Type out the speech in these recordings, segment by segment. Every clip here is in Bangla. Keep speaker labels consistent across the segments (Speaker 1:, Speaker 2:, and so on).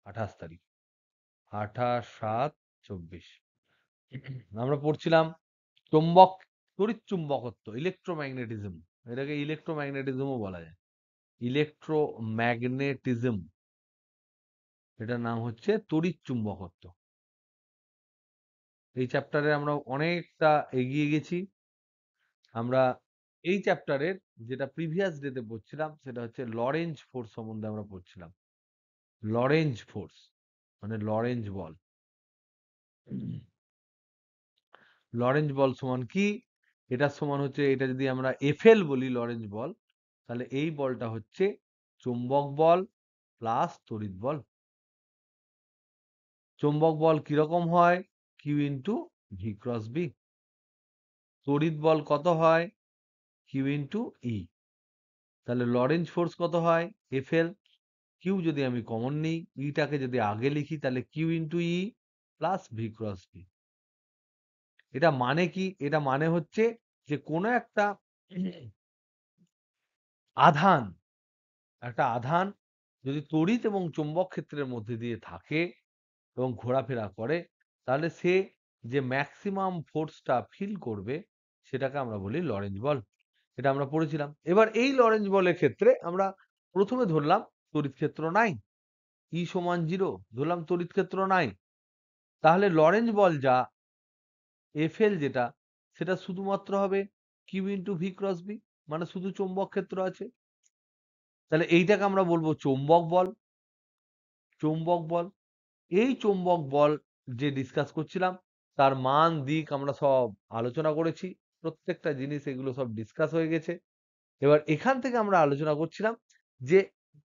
Speaker 1: 28 তারিখ, 28/7/24 আমরা পড়ছিলাম চুম্বক, তড়িৎ চুম্বকত্ব, ইলেকট্রোম্যাগনেটিজম। এটাকে ইলেকট্রোম্যাগনেটিজমও বলা যায়। ইলেকট্রোম্যাগনেটিজম, এটার নাম হচ্ছে তড়িৎ চুম্বকত্ব। এই চ্যাপ্টারে আমরা অনেকটা এগিয়ে গেছি। আমরা এই চ্যাপ্টারের যেটা প্রিভিয়াস ডেতে পড়ছিলাম সেটা হচ্ছে লরেঞ্জ ফোর্স সম্বন্ধে আমরা পড়ছিলাম। লরেঞ্জ ফোর্স মানে লরেঞ্জ বল। লরেঞ্জ বল সমান কি? এটার সমান হচ্ছে, এটা যদি আমরা এফএল বলি লরেঞ্জ বল, তাহলে এই বলটা হচ্ছে চুম্বক বল প্লাস তড়িৎ বল। চুম্বক বল কিরকম হয়? Q into V cross B. তড়িৎ বল কত হয়? Q into E. তাহলে লরেঞ্জ ফোর্স কত হয়? এফএল। কিউ যদি আমি কমন নিই, ইটাকে যদি আগে লিখি, তাহলে কিউ ইন্টু ই প্লাস ভি ক্রস বি। এটা মানে কি? এটা মানে হচ্ছে যে কোনো একটা আধান, একটা আধান যদি তড়িৎ এবং চুম্বক ক্ষেত্রের মধ্যে দিয়ে থাকে এবং ঘোরাফেরা করে, তাহলে সে যে ম্যাক্সিমাম ফোর্সটা ফিল করবে সেটাকে আমরা বলি লরেঞ্জ বল। এটা আমরা পড়েছিলাম। এবার এই লরেঞ্জ বলের ক্ষেত্রে আমরা প্রথমে ধরলাম তড়িৎ ক্ষেত্র নাই, ই সমান 0, ধরলাম তড়িৎ ক্ষেত্র নাই। তাহলে লরেঞ্জ বল যা এফএল যেটা, সেটা শুধুমাত্র হবে Q into V cross B, মানে শুধু চৌম্বক ক্ষেত্র আছে। তাহলে এইটাকে আমরা বলবো চৌম্বক বল। চৌম্বক বল, এই চৌম্বক বল যে ডিসকাস করছিলাম তার মান দিক আমরা সব আলোচনা করেছি, প্রত্যেকটা জিনিস এগুলো সব ডিসকাস হয়ে গেছে। এবার এখান থেকে আমরা আলোচনা করছিলাম যে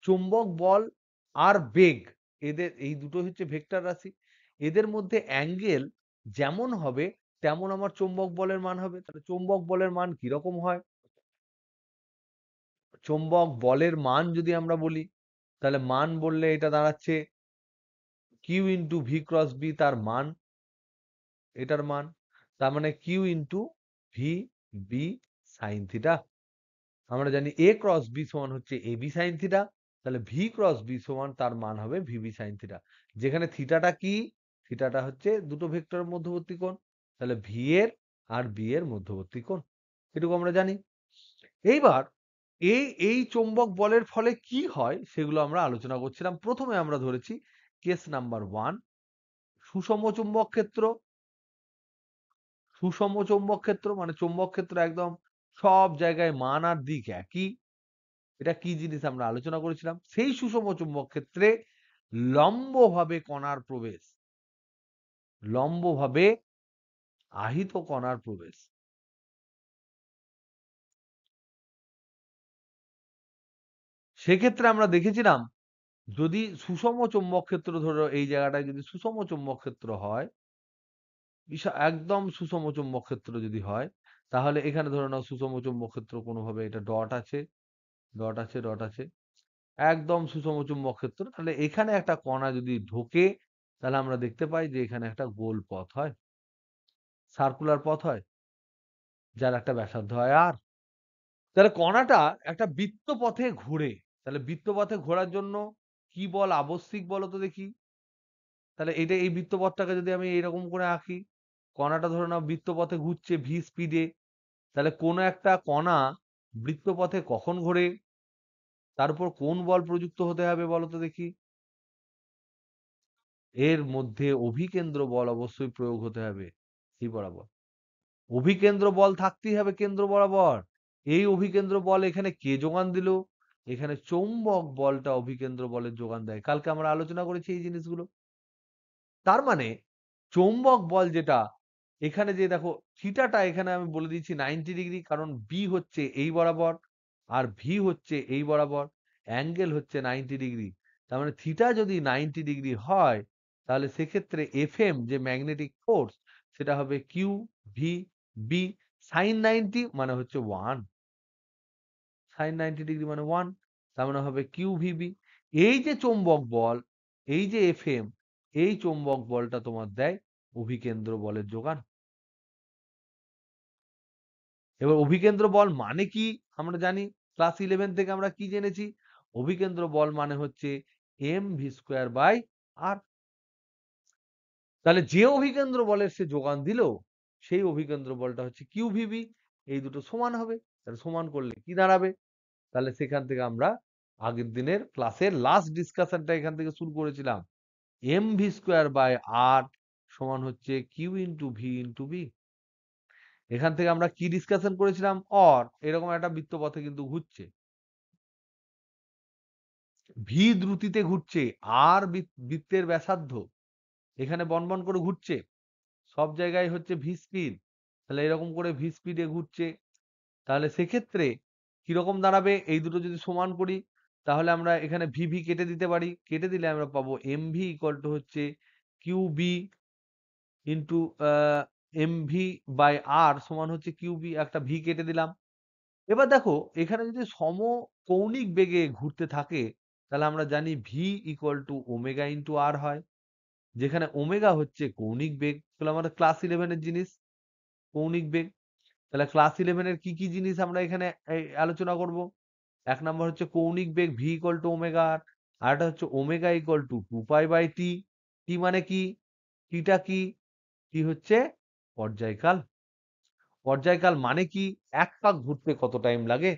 Speaker 1: চৌম্বক বল আর বেগ, এদের এই দুটো হচ্ছে ভেক্টর রাশি, এদের মধ্যে অ্যাঙ্গেল যেমন হবে তেমন আমার চৌম্বক বলের মান হবে। তাহলে চৌম্বক বলের মান কিরকম হয়? চৌম্বক বলের মান যদি আমরা বলি, তাহলে মান বললে এটা দাঁড়াচ্ছে Q into V cross B, তার মান, এটার মান, তার মানে Q into V B sine theta. আমরা জানি এ ক্রস বি সমান হচ্ছে এ বি সাইন থিটা, তাহলে ভি ক্রস বি সমান তার মান হবে ভিবি সাইন থিটা। যেখানে থিটাটা কি? থিটাটা হচ্ছে দুটো ভেক্টরের মধ্যবর্তী কোণ, তাহলে ভি এর আর বি এর মধ্যবর্তী কোণ, এটুকু আমরা জানি। এইবার এই চৌম্বক বলের ফলে কি হয় সেগুলো আমরা আলোচনা করছিলাম। প্রথমে আমরা ধরেছি কেস নাম্বার 1, সুষম চৌম্বক ক্ষেত্র। সুষম চৌম্বক ক্ষেত্র মানে চৌম্বক ক্ষেত্র একদম সব জায়গায় মান আর দিক একই। এটা কি জিনিস আমরা আলোচনা করেছিলাম? সেই সুষম চৌম্বক ক্ষেত্রে লম্বভাবে কণার প্রবেশ, লম্বভাবে আহিত কণার প্রবেশ। সেক্ষেত্রে আমরা দেখেছিলাম যদি সুষম চৌম্বক ক্ষেত্র, ধরো এই জায়গাটায় যদি সুষম চৌম্বক ক্ষেত্র হয়, একদম সুষম চৌম্বক ক্ষেত্র যদি হয়, তাহলে এখানে ধরে নাও সুষম চৌম্বক ক্ষেত্র কোনোভাবে এটা ডট আছে, ডট আছে, ডট আছে, একদম সুষম চৌম্বক ক্ষেত্র। তাহলে এখানে একটা কণা যদি ঢোকে, তাহলে আমরা দেখতে পাই যে এখানে একটা গোল পথ হয়, সার্কুলার পথ হয়, যার একটা ব্যাসার্ধ হয় আর। তাহলে কণাটা একটা বৃত্ত পথে ঘুরে। তাহলে বৃত্ত পথে ঘোরার জন্য কি বল আবশ্যিক বলো তো দেখি? তাহলে এটা, এই বৃত্তপথটাকে যদি আমি এইরকম করে আঁকি, কণাটা ধরে নাও বৃত্তপথে ঘুরছে ভি স্পিডে, তাহলে কোনো একটা কণা বৃত্তপথে কখন ঘোরে, তার উপর কোন বল প্রযুক্ত হতে হবে বলো তো দেখি? এর মধ্যে অভিকেন্দ্র বল অবশ্যই প্রয়োগ হতে হবে, এই বরাবর। অভিকেন্দ্র বল থাকতেই হবে কেন্দ্র বরাবর। এই অভিকেন্দ্র বল এখানে কে যোগান দিল? এখানে চৌম্বক বলটা অভিকেন্দ্র বলের যোগান দেয়। কালকে আমরা আলোচনা করেছি এই জিনিসগুলো। তার মানে চৌম্বক বল যেটা, এখানে যে দেখো থিটাটা এখানে আমি বলে দিয়েছি 90 ডিগ্রি, কারণ বি হচ্ছে এই বরাবর আর ভি হচ্ছে এই বরাবর, অ্যাঙ্গেল হচ্ছে 90 ডিগ্রি। তার মানে থিটা যদি 90 ডিগ্রি হয়, তাহলে সেক্ষেত্রে এফএম যে ম্যাগনেটিক ফোর্স সেটা হবে কিউ ভি বি সাইন 90 মানে হচ্ছে 1, সাইন 90 ডিগ্রি মানে 1, তার মানে হবে কিউ ভিবি। এই যে চৌম্বক বল, এই যে এফএম, এই চৌম্বক বলটা তোমার দেয় অভিকেন্দ্র বলের যোগান। এবার অভিকেন্দ্র বল মানে কি আমরা জানি, ক্লাস 11 থেকে আমরা কি জেনেছি? অভিকেন্দ্র বল মানে হচ্ছে এম ভি স্কোয়ার বাই আর তাহলে যে অভিকেন্দ্র বলের সে যোগান দিল সেই অভিকেন্দ্র বলটা হচ্ছে কিউভিবি। এই দুটো সমান হবে, তাহলে সমান করলে কি দাঁড়াবে? তাহলে সেখান থেকে আমরা আগের দিনের ক্লাসের লাস্ট ডিসকাশনটা এখান থেকে শুরু করেছিলাম। M V square by R সমান হচ্ছে Q into V into B. এখান থেকে আমরা কি ডিসকাশন করেছিলাম? এরকম একটা বৃত্তপথে কিন্তু ঘুরছে, ভি দ্রুতিতে ঘুরছে, আর বৃত্তের ব্যাসার্ধ এখানে বনবন করে ঘুরছে, সব জায়গায় হচ্ছে ভি স্পিড। তাহলে এরকম করে ভি স্পিডে ঘুরছে। তাহলে সেক্ষেত্রে কিরকম দাঁড়াবে? এই দুটো যদি সমান করি তাহলে আমরা এখানে ভি ভি কেটে দিতে পারি। কেটে দিলে আমরা পাবো এম ভি ইকুয়াল টু হচ্ছে Q B into M V by R সমান হচ্ছে কিউ বি। একটা ভি কেটে দিলাম। এবার দেখো এখানে যদি সমকৌণিক বেগে ঘুরতে থাকে তাহলে আমরা জানি V equal to omega into R হয়, যেখানে ওমেগা হচ্ছে কৌণিক বেগ। তাহলে আমাদের ক্লাস 11 এর জিনিস কৌণিক বেগ। তাহলে ক্লাস 11 এর কি কি জিনিস আমরা এখানে আলোচনা করব? এক নম্বর হচ্ছে কৌণিক বেগ ভি ইকুয়াল টু ওমেগা আর, আরেকটা হচ্ছে ওমেগা ইকুয়াল টু 2π/t। টি মানে কি? টিটা কি? টি হচ্ছে পর্যায়কাল। পর্যায়কাল মানে কি? এক পাক ঘুরতে কত টাইম লাগে।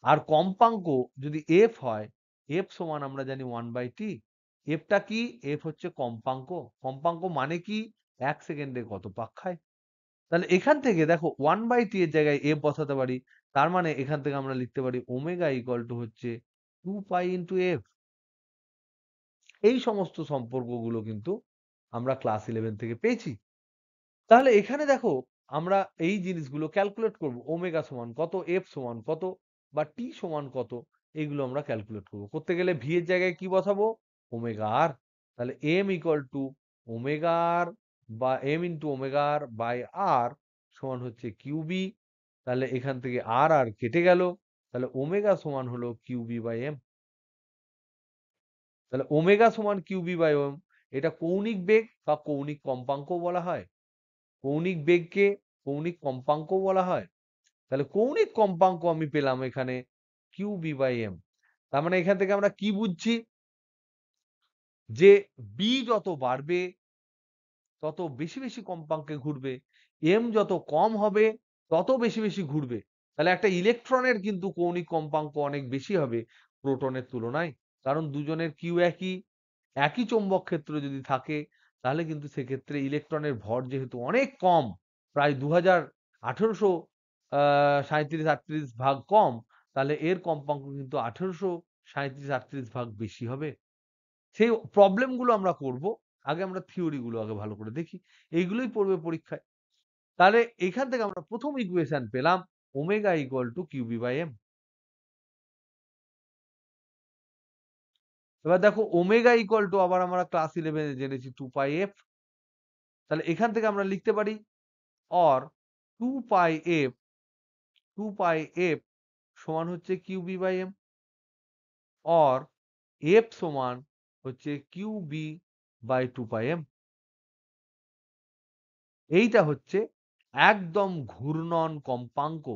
Speaker 1: আর কম্পাঙ্ক যদি এফ হয়, এফ সমান আমরা জানি 1/t। এফটা কি? এফ হচ্ছে কম্পাঙ্ক। কম্পাঙ্ক মানে কি? 1 সেকেন্ডে কত পাক খায়। তাহলে এখান থেকে দেখো 1/t এর জায়গায় এফ বসাতে পারি। তার মানে এখান থেকে আমরা লিখতে পারি ওমেগা ইকুয়াল টু হচ্ছে 2π ইন্টু এফ। এই সমস্ত সম্পর্কগুলো কিন্তু আমরা ক্লাস 11 থেকে পেয়েছি। তাহলে এখানে দেখো আমরা এই জিনিসগুলো ক্যালকুলেট করব। ওমেগা সমান কত, এফ সমান কত, বা টি সমান কত, এগুলো আমরা ক্যালকুলেট করব। করতে গেলে ভি এর জায়গায় কি বসাবো? Omega R. তাহলে M equal to omega R বা M into omega R by R সমান হচ্ছে কিউবি। তাহলে এখান থেকে আর আর কেটে গেল। তাহলে ওমেগা সমান হলো কিউবি বাই এম। তাহলে ওমেগা সমান কিউবি বাই এম। এটা কৌণিক বেগ বা কৌণিক কম্পাঙ্ক বলা হয়। কৌণিক বেগকে কৌণিক কম্পাঙ্ক বলা হয়। তাহলে কৌণিক কম্পাঙ্ক আমি পেলাম এখানে কিউবি বাই এম। তার মানে এখান থেকে আমরা কি বুঝছি? যে বি যত বাড়বে তত বেশি বেশি কম্পাঙ্কে ঘুরবে, এম যত কম হবে তত বেশি বেশি ঘুরবে। তাহলে একটা ইলেকট্রনের কিন্তু কৌণিক কম্পাঙ্ক অনেক বেশি হবে প্রোটনের তুলনায়। কারণ দুজনের কিউ একই, একই চৌম্বক ক্ষেত্র যদি থাকে তাহলে কিন্তু সেক্ষেত্রে ইলেকট্রনের ভর যেহেতু অনেক কম, প্রায় 1837 ভাগ কম, তাহলে এর কম্পাঙ্ক কিন্তু 1837 ভাগ বেশি হবে। সেই প্রবলেম গুলো আমরা করব। আগে আমরা থিওরি গুলো আগে ভালো করে দেখি। এইগুলোই পড়বে পরীক্ষায়। তাহলে এখান থেকে আমরা প্রথম ইকুয়েশন পেলাম omega equal to Q B by M. এবার দেখো ওমেগা ইকুয়াল টু আবার আমরা ক্লাস 11 এ জেনেছি 2πf। তাহলে এখান থেকে আমরা লিখতে পারি অর 2πf 2πf সমান হচ্ছে কিউবি বাই এম, অর এফ সমান হচ্ছে কিউবি বাই 2πm। এইটা হচ্ছে একদম ঘূর্ণন কম্পাঙ্ক।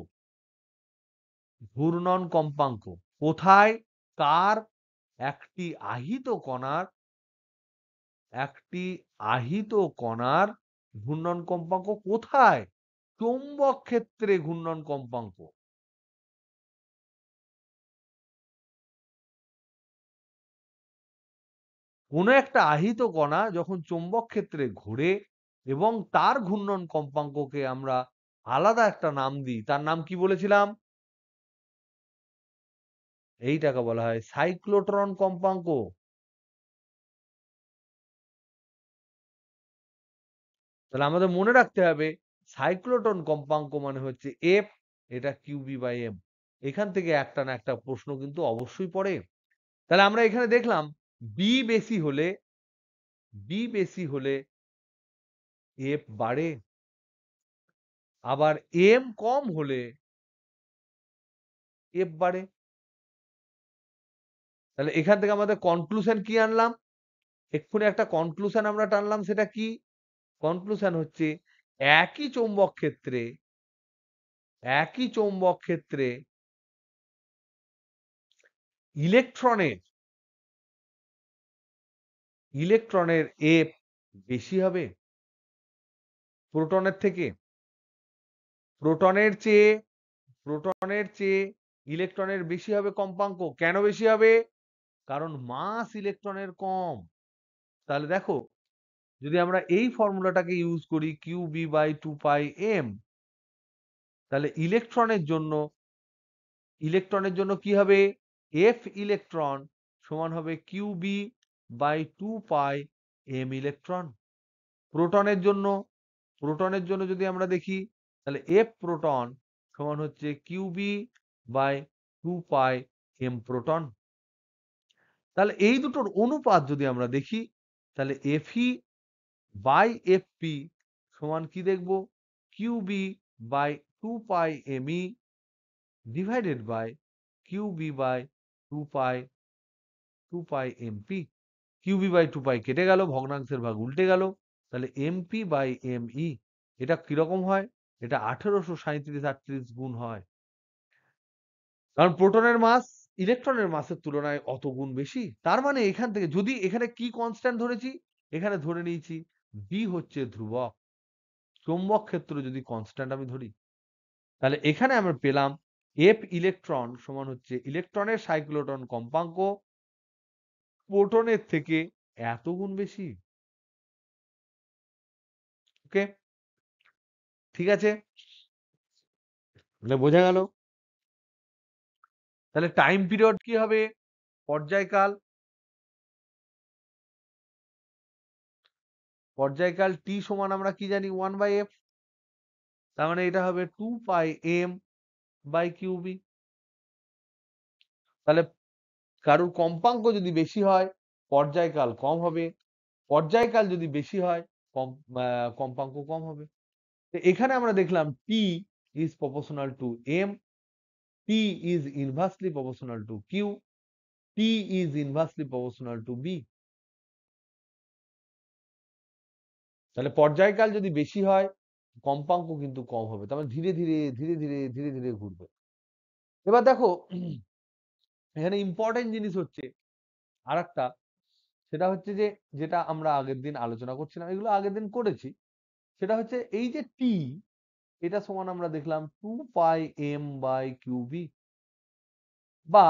Speaker 1: ঘূর্ণন কম্পাঙ্ক কোথায়? কার? একটি আহিত কণার, একটি আহিত কণার ঘূর্ণন কম্পাঙ্ক কোথায়? চৌম্বক ক্ষেত্রে ঘূর্ণন কম্পাঙ্ক। কোনো একটা আহিত কণা যখন চৌম্বক ক্ষেত্রে ঘোরে এবং তার ঘূর্ণন কম্পাঙ্ককে আমরা আলাদা একটা নাম দিই, তার নাম কি বলেছিলাম? এইটাকে বলা হয় সাইক্লোট্রন কম্পাঙ্ক। তাহলে আমাদের মনে রাখতে হবে সাইক্লোট্রন কম্পাঙ্ক মানে হচ্ছে এফ, এটা কিউবি বাই এম। এখান থেকে একটা না একটা প্রশ্ন কিন্তু অবশ্যই পড়ে। তাহলে আমরা এখানে দেখলাম বি বেশি হলে, বি বেশি হলে এফ বাড়ে, আবার এম কম হলে এফ বাড়ে। তাহলে এখান থেকে আমাদের কনক্লুশন কি আনলাম? এক্ষুনি একটা কনক্লুশন আমরা টানলাম, সেটা কি? কনক্লুশন হচ্ছে একই চৌম্বক ক্ষেত্রে, একই চৌম্বক ক্ষেত্রে ইলেকট্রনের, ইলেকট্রনের এফ বেশি হবে প্রোটনের থেকে? প্রোটনের চেয়ে প্রোটনের চেয়ে ইলেকট্রনের বেশি হবে কম্পাঙ্ক। কেন বেশি হবে? কারণ মাস ইলেকট্রনের কম। তাহলে দেখো, যদি আমরা এই ফর্মুলাটাকে ইউজ করি QB/2πm, তাহলে ইলেকট্রনের জন্য কি হবে? F ইলেকট্রন সমান হবে QB/2πm ইলেকট্রন। প্রোটনের জন্য যদি আমরা দেখি, তাহলে F প্রোটন সমান হচ্ছে QB/2πm প্রোটন। তাহলে এই দুটোর অনুপাত যদি আমরা দেখি, তাহলে Fe/Fp সমান কি দেখব? QB/2πme divided by QB/2πmp। QB/2π কেটে গেল, ভগ্নাংশের ভাগ উল্টে গেল, তাহলে MP/me। এটা কিরকম হয়? এটা 1837 গুণ হয়। কারণ প্রোটনের মাস ইলেকট্রনের মাসের তুলনায় অত গুণ বেশি। তার মানে এখান থেকে যদি এখানে কি কনস্ট্যান্ট ধরেছি, এখানে ধরে নিয়েছি বি হচ্ছে ধ্রুবক। চৌম্বক ক্ষেত্র যদি কনস্ট্যান্ট আমি ধরি, তাহলে এখানে আমরা পেলাম এফ ইলেকট্রন সমান হচ্ছে ইলেকট্রনের সাইক্লোটন কম্পাঙ্ক প্রোটনের থেকে এত গুণ বেশি। ওকে, ঠিক আছে, তাহলে বোঝা গেল। তাহলে টাইম পিরিয়ড কি হবে? পর্যায়কাল টি সমান আমরা কি জানি? 1/f। তার মানে এটা হবে 2πm/QB। তাহলে কারোর কম্পাঙ্ক যদি বেশি হয়, পর্যায়কাল কম হবে। পর্যায়কাল যদি বেশি হয়, কম্পাঙ্ক কম হবে। তো এখানে আমরা দেখলাম T is proportional to M, T is inversely proportional to Q, T is inversely proportional to B। তাহলে পর্যায়কাল যদি বেশি হয়, কম্পাঙ্ক কিন্তু কম হবে। তার মানে ধীরে ধীরে ধীরে ধীরে ধীরে ধীরে ঘুরবে। এবার দেখো, এখানে ইম্পর্টেন্ট জিনিস হচ্ছে আরেকটা, সেটা হচ্ছে যে যেটা আমরা আগের দিন আলোচনা করছিলাম, এগুলো আগের দিন করেছি। সেটা হচ্ছে এই যে টি, এটা সমান আমরা দেখলাম 2πm/QB, বা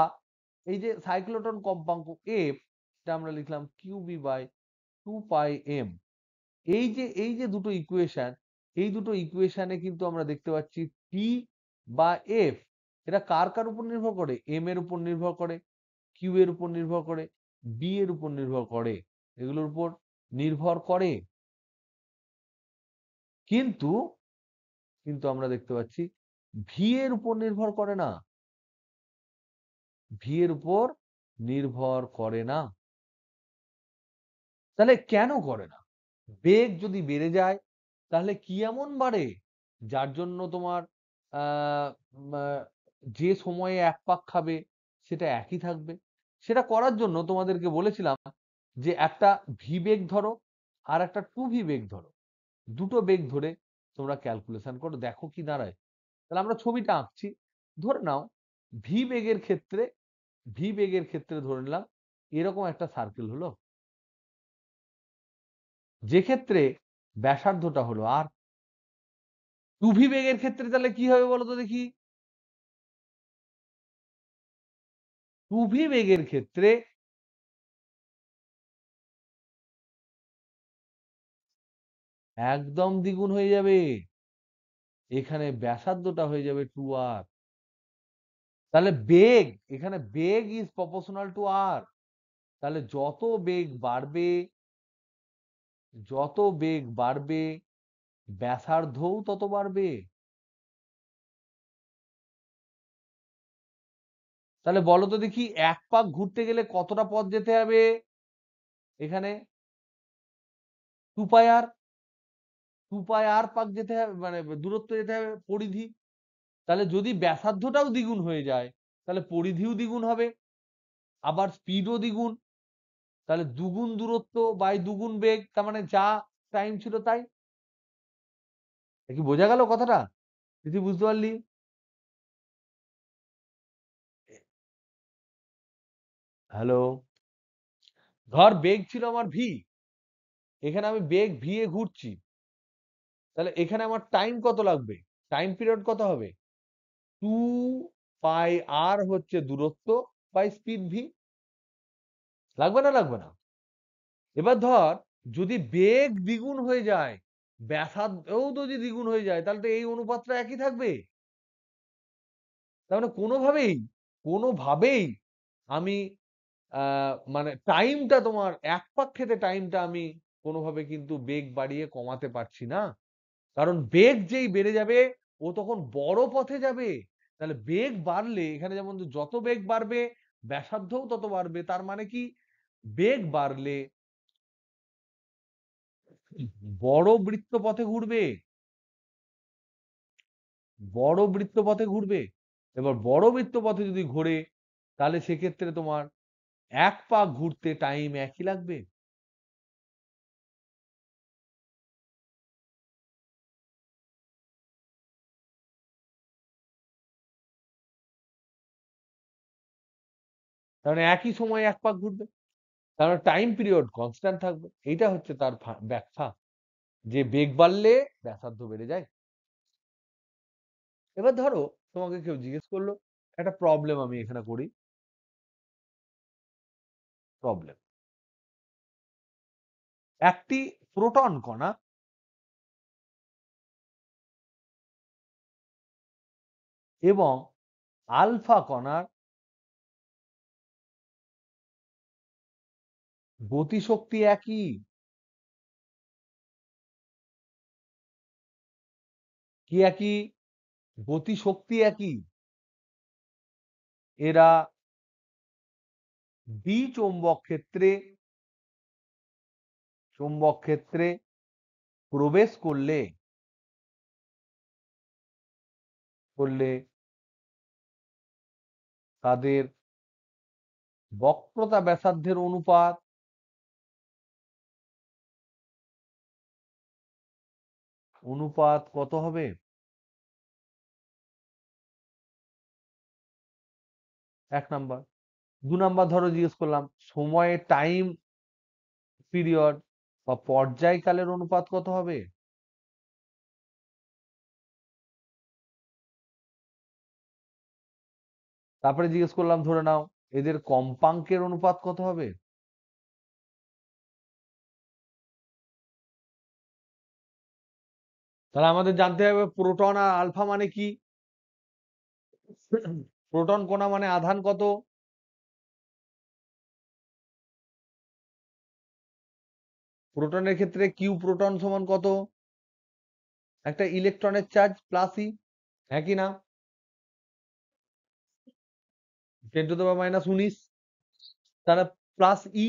Speaker 1: এই যে সাইক্লোটন কম্পাঙ্ক এফ, এটা আমরা লিখলাম QB/2πm। এই যে দুটো ইকুয়েশন, এই দুটো ইকুয়েশনে কিন্তু আমরা দেখতে পাচ্ছি টি বা এফ এটা কার কার উপর নির্ভর করে? এম এর উপর নির্ভর করে, কিউ এর উপর নির্ভর করে, বি এর উপর নির্ভর করে, এগুলোর উপর নির্ভর করে। কিন্তু কিন্তু আমরা দেখতে পাচ্ছি ভি এর উপর নির্ভর করে না। ভি এর উপর নির্ভর করে না। তাহলে কেন করে না? বেগ যদি বেড়ে যায়, তাহলে কি এমন বাড়ে যার জন্য তোমার আহ যে সময়ে এক পাক খাবে সেটা একই থাকবে? সেটা করার জন্য তোমাদেরকে বলেছিলাম যে একটা ভি বেগ ধরো আর একটা টু ভি বেগ ধরো, দুটো বেগ ধরে তোমরা ক্যালকুলেশন করো, দেখো কি দাঁড়ায়। তাহলে আমরা ছবিটা আঁকছি। ধরে নাও ভি বেগের ক্ষেত্রে ধরে নিলাম এরকম একটা সার্কেল হলো, যে ক্ষেত্রে ব্যাসার্ধটা হলো আর। টু ভি বেগের ক্ষেত্রে তাহলে কি হবে বলো তো দেখি? টু ভি বেগের ক্ষেত্রে একদম দ্বিগুণ হয়ে যাবে। এখানে ব্যাসার্ধটা হয়ে যাবে 2r। তাহলে এখানে বেগ ইজ প্রপোর্শনাল টু আর। তাহলে যত বেগ বাড়বে ব্যাসার্ধও তত বাড়বে। তাহলে বলো তো দেখি, এক পাক ঘুরতে গেলে কতটা পথ যেতে হবে? এখানে 2πr, 2πr পাক যেতে হবে, মানে দূরত্ব যেতে হবে, পরিধি। তাহলে যদি ব্যাসার্ধটাও দ্বিগুণ হয়ে যায়, তাহলে পরিধিও দ্বিগুণ হবে, আবার স্পিডও দ্বিগুণ। তাহলে দুগুণ দূরত্ব বাই দুগুণ বেগ, তার মানে যা টাইম ছিল তাই। কি বোঝা গেল কথাটা? যদি বুঝতে পারলি? হ্যালো। ধর বেগ ছিল আমার ভি, এখানে আমি বেগ ভি এ ঘুরছি, তাহলে এখানে আমার টাইম কত লাগবে? টাইম পিরিয়ড কত হবে? 2 পাই আর হচ্ছে দূরত্ব বাই স্পিড ভি। লাগবে না লাগবে না? এবার ধর যদি বেগ দ্বিগুণ হয়ে যায়, ব্যাসার্ধও যদি দ্বিগুণ হয়ে যায়, তাহলে তো এই অনুপাতটা একই থাকবে। তার মানে কোনোভাবেই আমি মানে টাইমটা তোমার একপাক্ষেতে টাইমটা আমি কোনোভাবে কিন্তু বেগ বাড়িয়ে কমাতে পারছি না। কারণ বেগ যেই বেড়ে যাবে ও তখন বড় পথে যাবে। তাহলে বেগ বাড়লে এখানে যেমন যত বেগ বাড়বে ব্যাসার্ধও তত বাড়বে। তার মানে কি বেগ বাড়লে বড় বৃত্তপথে ঘুরবে, বড় বৃত্তপথে ঘুরবে। এবার বড় বৃত্তপথে যদি ঘোরে তাহলে সেক্ষেত্রে তোমার এক পাক ঘুরতে টাইম একই লাগবে। তার মানে একই সময়ে এক পাক ঘুরবে, তার মানে টাইম পিরিয়ড কনস্ট্যান্ট থাকবে। এইটা হচ্ছে তার ব্যাখ্যা, যে বেগ বাড়লে ব্যাসার্ধ বেড়ে যায়। এবার ধরো তোমাকে কেউ জিজ্ঞেস করলো, একটা প্রবলেম আমি এখানে করি। প্রবলেম, একটি প্রোটন কণা এবং আলফা কণার গতিশক্তি একই। কি একই? গতিশক্তি একই। এরা চৌম্বক ক্ষেত্রে প্রবেশ করলে তাদের বক্রতা ব্যাসার্ধের অনুপাত কত হবে? 1 নাম্বার। 2 নাম্বার ধরো জিজ্ঞেস করলাম সময়ে টাইম পিরিয়ড বা পর্যায়কালের অনুপাত কত হবে? তারপরে জিজ্ঞেস করলাম ধরে নাও এদের কম্পাঙ্কের অনুপাত কত হবে? তাহলে আমাদের জানতে হবে প্রোটন আর আলফা মানে কি। প্রোটন কণা মানে আধান কত? প্রোটনের ক্ষেত্রে কিউ প্রোটন সমান কত? একটা ইলেকট্রনের চার্জ প্লাস ই, একই না? 10⁻⁻19, তাহলে প্লাস ই।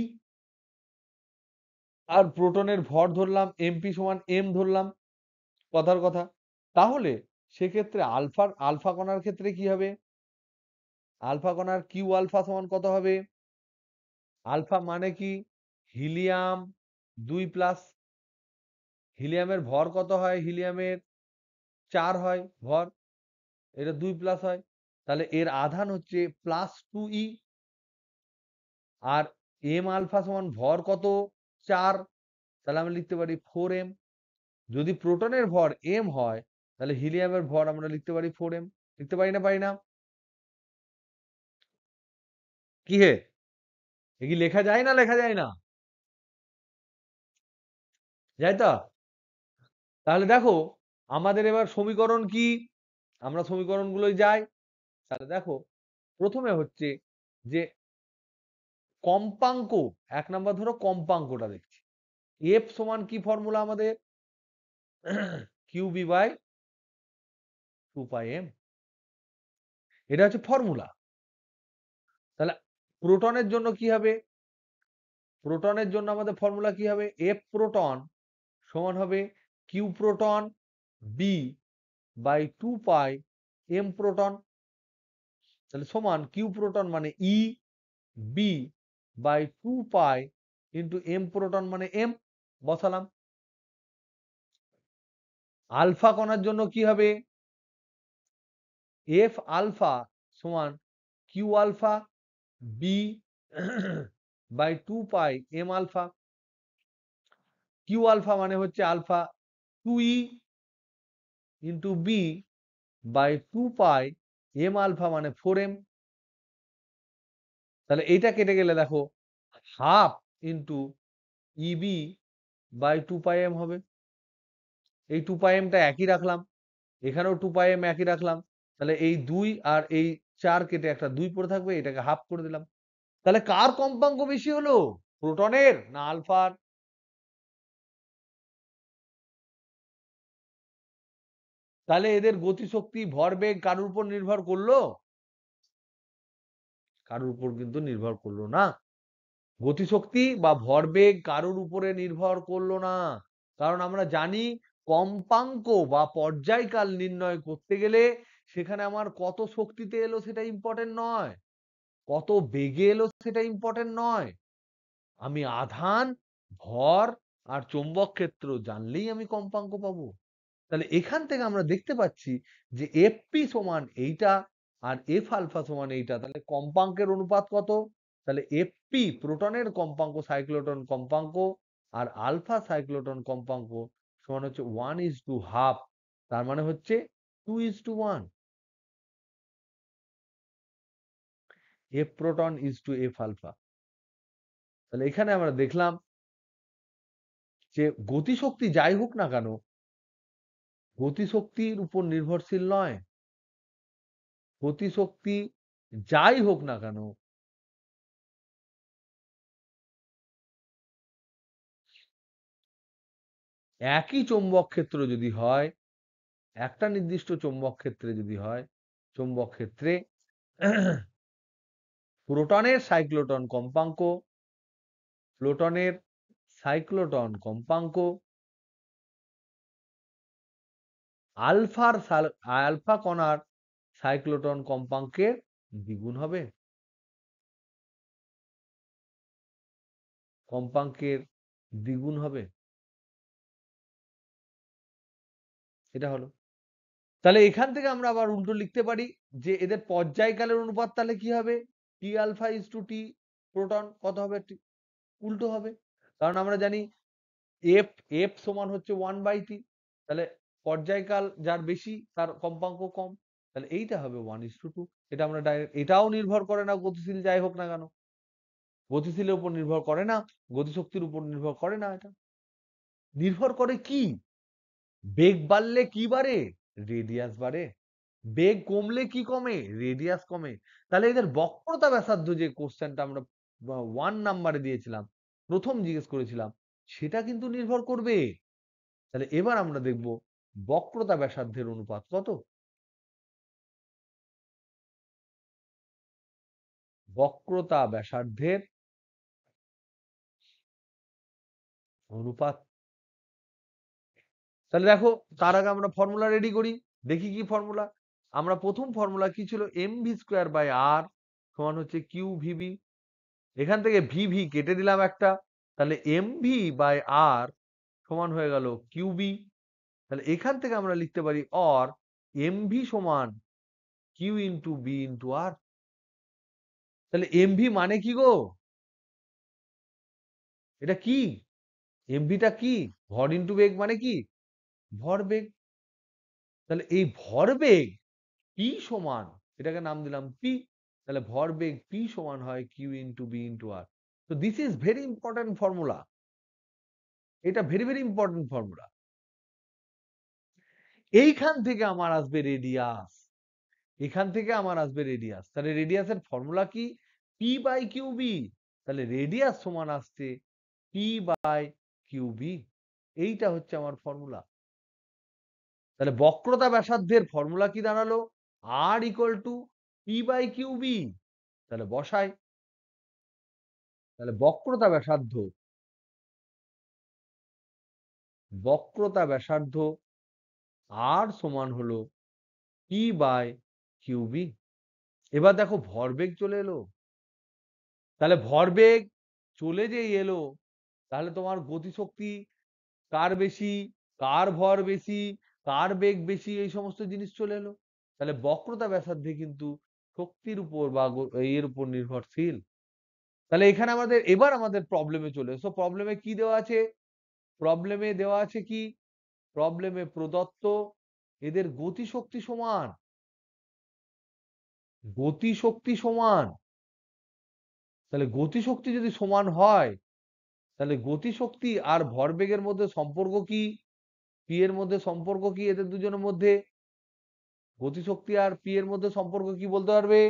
Speaker 1: আর প্রোটনের ভর ধরলাম এমপি সমান এম ধরলাম, কথার কথা। তাহলে সেক্ষেত্রে আলফা কণার ক্ষেত্রে কি হবে? আলফা কণার কিউ আলফা সমান কত হবে? আলফা মানে কি? Helium 2 plus. হিলিয়ামের ভর কত হয়? হিলিয়ামের 4 হয় ভর, এটা 2 প্লাস হয়। তাহলে এর আধান হচ্ছে +2e। আর এম আলফা সমান ভর কত? 4, তাহলে আমরা লিখতে পারি 4m। যদি প্রোটনের ভর m হয় তাহলে হিলিয়ামের ভর আমরা লিখতে পারি 4m। লিখতে পারি না পারি না? কি হে, এ কি লেখা যায় না লেখা যায় না? যায় তো? তাহলে দেখো আমাদের এবার সমীকরণ কি, আমরা সমীকরণগুলোই যাই। তাহলে দেখো প্রথমে হচ্ছে যে কম্পাঙ্ক, 1 নাম্বার ধরো কম্পাঙ্কটা দেখছি। এফ সমান কি ফর্মুলা আমাদের? কিউবি বাই 2 পাই এম, এটা হচ্ছে ফর্মুলা। তাহলে প্রোটনের জন্য কি হবে? প্রোটনের জন্য আমাদের ফর্মুলা কি হবে? এফ প্রোটন সমান হবে Q proton B by 2 pi M proton. তাহলে সমান কিউ প্রোটন মানে E B by 2 pi into M proton মানে এম, বসালাম। আলফা কণার জন্য কি হবে? এফ আলফা সমান Q alpha B by 2 pi M alpha. Q alpha মানে হচ্ছে alpha 2e into B by 2 pi M alpha মানে 4m। তাহলে এইটা কেটে গেলে দেখো half into E B by 2 pi M হবে। এই 2 পাই এমটা একই রাখলাম, এখানেও 2 পাই এম একই রাখলাম। তাহলে এই 2 আর এই 4 কেটে একটা 2 পড়ে থাকবে, এটাকে হাফ করে দিলাম। তাহলে কার কম্পাঙ্ক বেশি হলো, প্রোটনের না আলফার? তাহলে এদের গতিশক্তি ভরবেগ কারোর উপর নির্ভর করলো? কারোর উপর কিন্তু নির্ভর করলো না। গতিশক্তি বা ভরবেগ কারোর উপরে নির্ভর করলো না। কারণ আমরা জানি কম্পাঙ্ক বা পর্যায়কাল নির্ণয় করতে গেলে সেখানে আমার কত শক্তিতে এলো সেটা ইম্পর্টেন্ট নয়, কত বেগে এলো সেটা ইম্পর্টেন্ট নয়। আমি আধান, ভর আর চৌম্বক ক্ষেত্র জানলেই আমি কম্পাঙ্ক পাবো। তাহলে এখান থেকে আমরা দেখতে পাচ্ছি যে এফপি সমান এইটা আর এফ আলফা সমান এইটা, তাহলে কম্পাঙ্কের অনুপাত কত? তাহলে এফপি প্রোটনের কম্পাঙ্ক সাইক্লোটন কম্পাঙ্ক আর আলফা সাইক্লোটন কম্পাঙ্ক সমান হচ্ছে 1:1/2, তার মানে হচ্ছে 2:1। F proton is to F alpha. তাহলে এখানে আমরা দেখলাম যে গতিশক্তি যাই হোক না কেন, গতিশক্তির উপর নির্ভরশীল নয়। গতিশক্তি যাই হোক না কেন, একই চৌম্বক ক্ষেত্র যদি হয়, একটা নির্দিষ্ট চৌম্বক ক্ষেত্রে যদি হয়, চৌম্বক ক্ষেত্রে প্রোটনের সাইক্লোটন কম্পাঙ্ক, প্লোটনের সাইক্লোটন কম্পাঙ্ক আলফা কণার সাইক্লোটন কম্পাঙ্কের দ্বিগুণ হবে। কম্পাঙ্কের দ্বিগুণ হবে, এটা হলো। তাহলে এখান থেকে আমরা আবার উল্টো লিখতে পারি যে এদের পর্যায়কালের অনুপাত তাহলে কি হবে, T alpha is to T proton কত হবে, উল্টো হবে। কারণ আমরা জানি এফ এফ সমান হচ্ছে 1/t। তাহলে পর্যায়কাল যার বেশি তার কম্পাঙ্ক কম, তাহলে এইটা হবে 1:2। এটা আমরা ডাইরেক্ট, এটাও নির্ভর করে না গতিশীল যাই হোক না কেন, গতিশীলের উপর নির্ভর করে না, গতিশক্তির উপর নির্ভর করে না। এটা নির্ভর করে কি, বেগ বাড়লে কি বাড়ে, রেডিয়াস বাড়ে, বেগ কমলে কি কমে, রেডিয়াস কমে। তাহলে এদের বক্রতা ব্যাসার্ধ যে কোশ্চেনটা আমরা 1 নাম্বারে দিয়েছিলাম, প্রথম জিজ্ঞেস করেছিলাম, সেটা কিন্তু নির্ভর করবে। তাহলে এবার আমরা দেখব বক্রতা ব্যাসার্ধের অনুপাত কত। বক্রতা ব্যাসার্ধের অনুপাত। তাহলে দেখো, তার আগে আমরা ফর্মুলা রেডি করি, দেখি কি ফর্মুলা। আমরা প্রথম ফর্মুলা কি ছিল, mv²/r সমান হচ্ছে কিউ ভিবি। এখান থেকে ভিভি কেটে দিলাম একটা, তাহলে mv/r সমান হয়ে গেল কিউবি। তাহলে এখান থেকে আমরা লিখতে পারি অর mv সমান কিউ ইন্টু বি ইন্টু আর। তাহলে mv মানে কি গো, এটা কি, mvটা কি, ভর ইন্টু বেগ মানে কি, ভরবেগ। তাহলে এই ভরবেগ পি সমান, এটাকে নাম দিলাম পি, তাহলে ভরবেগ পি সমান হয় কিউ ইন্টু বি ইন্টু আর। তো this is very important formula, এটা ভেরি ভেরি ইম্পর্টেন্ট ফর্মুলা। এইখান থেকে আমার আসবে রেডিয়াস, এখান থেকে আমার আসবে রেডিয়াস। তাহলে রেডিয়াসের ফর্মুলা কি, পি বাই কিউ বি। তাহলে রেডিয়াস সমান আসছে পি বাই কিউ বি, এইটা হচ্ছে আমার ফর্মুলা। তাহলে বক্রতা ব্যাসার্ধের ফর্মুলা কি দাঁড়ালো, R equal to P by Q B. তাহলে বসাই, তাহলে বক্রতা ব্যাসার্ধ আর সমান হলো পি বাই কিউ বি। এবার দেখো ভরবেগ চলে এলো, তাহলে ভরবেগ চলে যে এলো, তাহলে তোমার গতিশক্তি কার বেশি, কার ভর বেশি, কার বেগ বেশি, এই সমস্ত জিনিস চলে এলো। তাহলে বক্রতা ব্যাসার্ধে কিন্তু শক্তির উপর বা এর উপর নির্ভরশীল। তাহলে এখানে এবার আমাদের প্রবলেমে চলে এসো। প্রবলেমে কি দেওয়া আছে? প্রবলেমে দেওয়া আছে কি? প্রবলেমে প্রদত্ত এদের গতিশক্তি সমান। গতিশক্তি সমান। তাহলে গতিশক্তি যদি সমান হয়, তাহলে গতিশক্তি আর ভরবেগের মধ্যে সম্পর্ক কি? পি এর মধ্যে সম্পর্ক কি এদের দুজনের মধ্যে? গতিশক্তি আর পি এর মধ্যে সম্পর্ক কি বলতে পারবে?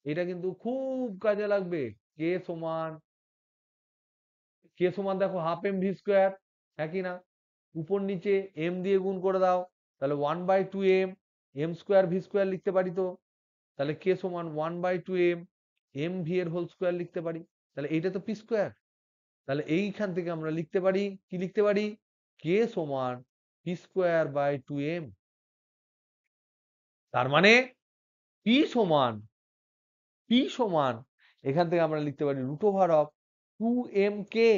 Speaker 1: এটা কিন্তু খুব কাজে লাগবে। কে সমান, কে সমান দেখো হাফ এম ভি স্কোয়ার, একই না? উপর নিচে এম দিয়ে গুণ করে দাও, তাহলে 1/2m, M square V square লিখতে পারি তো। তাহলে কে সমান 1/2m, এম ভি এর হোল স্কোয়ার লিখতে পারি। তাহলে এইটা তো পি স্কোয়ার। তাহলে এইখান থেকে আমরা লিখতে পারি, কি লিখতে পারি? কে সমান পি স্কোয়ার বাই 2m। তার মানে পি সমান, পি সমান এখান থেকে আমরা লিখতে পারি root over of 2m K.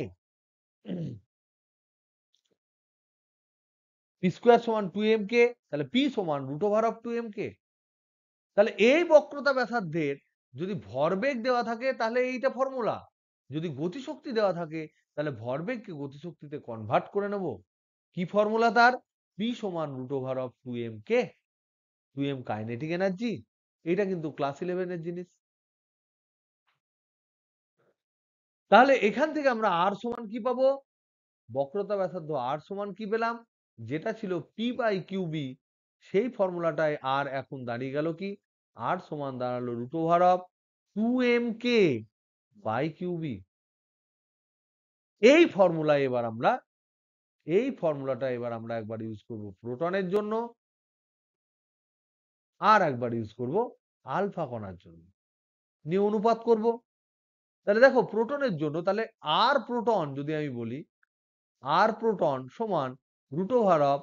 Speaker 1: P square সমান 2m কে, তাহলে পি সমান রুট ওভার অফ 2m কে। তাহলে এই বক্রতা ব্যাসার্ধের যদি ভরবেগ দেওয়া থাকে তাহলে এইটা ফর্মুলা, যদি গতিশক্তি দেওয়া থাকে তাহলে ভরবেগকে গতিশক্তিতে কনভার্ট করে নেব। কি ফর্মুলা তার? পি সমান root over of 2m K. 2m kinetic energy. এটা কিন্তু ক্লাস 11 এর জিনিস। তাহলে এখান থেকে আমরা আর সমান কি পাবো? বক্রতা ব্যাসার্ধ আর সমান কি পেলাম? যেটা ছিল পি বাই কিউবি, সেই ফর্মুলাটায় আর এখন দাঁড়িয়ে গেল কি? আর সমান দাঁড়ালো root over of 2m K by Q B. এই ফর্মুলায় এবার আমরা, এই ফর্মুলাটা এবার আমরা একবার ইউজ করব প্রোটনের জন্য, আর একবার ইউজ করব আলফা কণার জন্য। নিয়ে অনুপাত করব। তাহলে দেখো প্রোটনের জন্য, তাহলে আর প্রোটন যদি আমি বলি, আর প্রোটন সমান root over of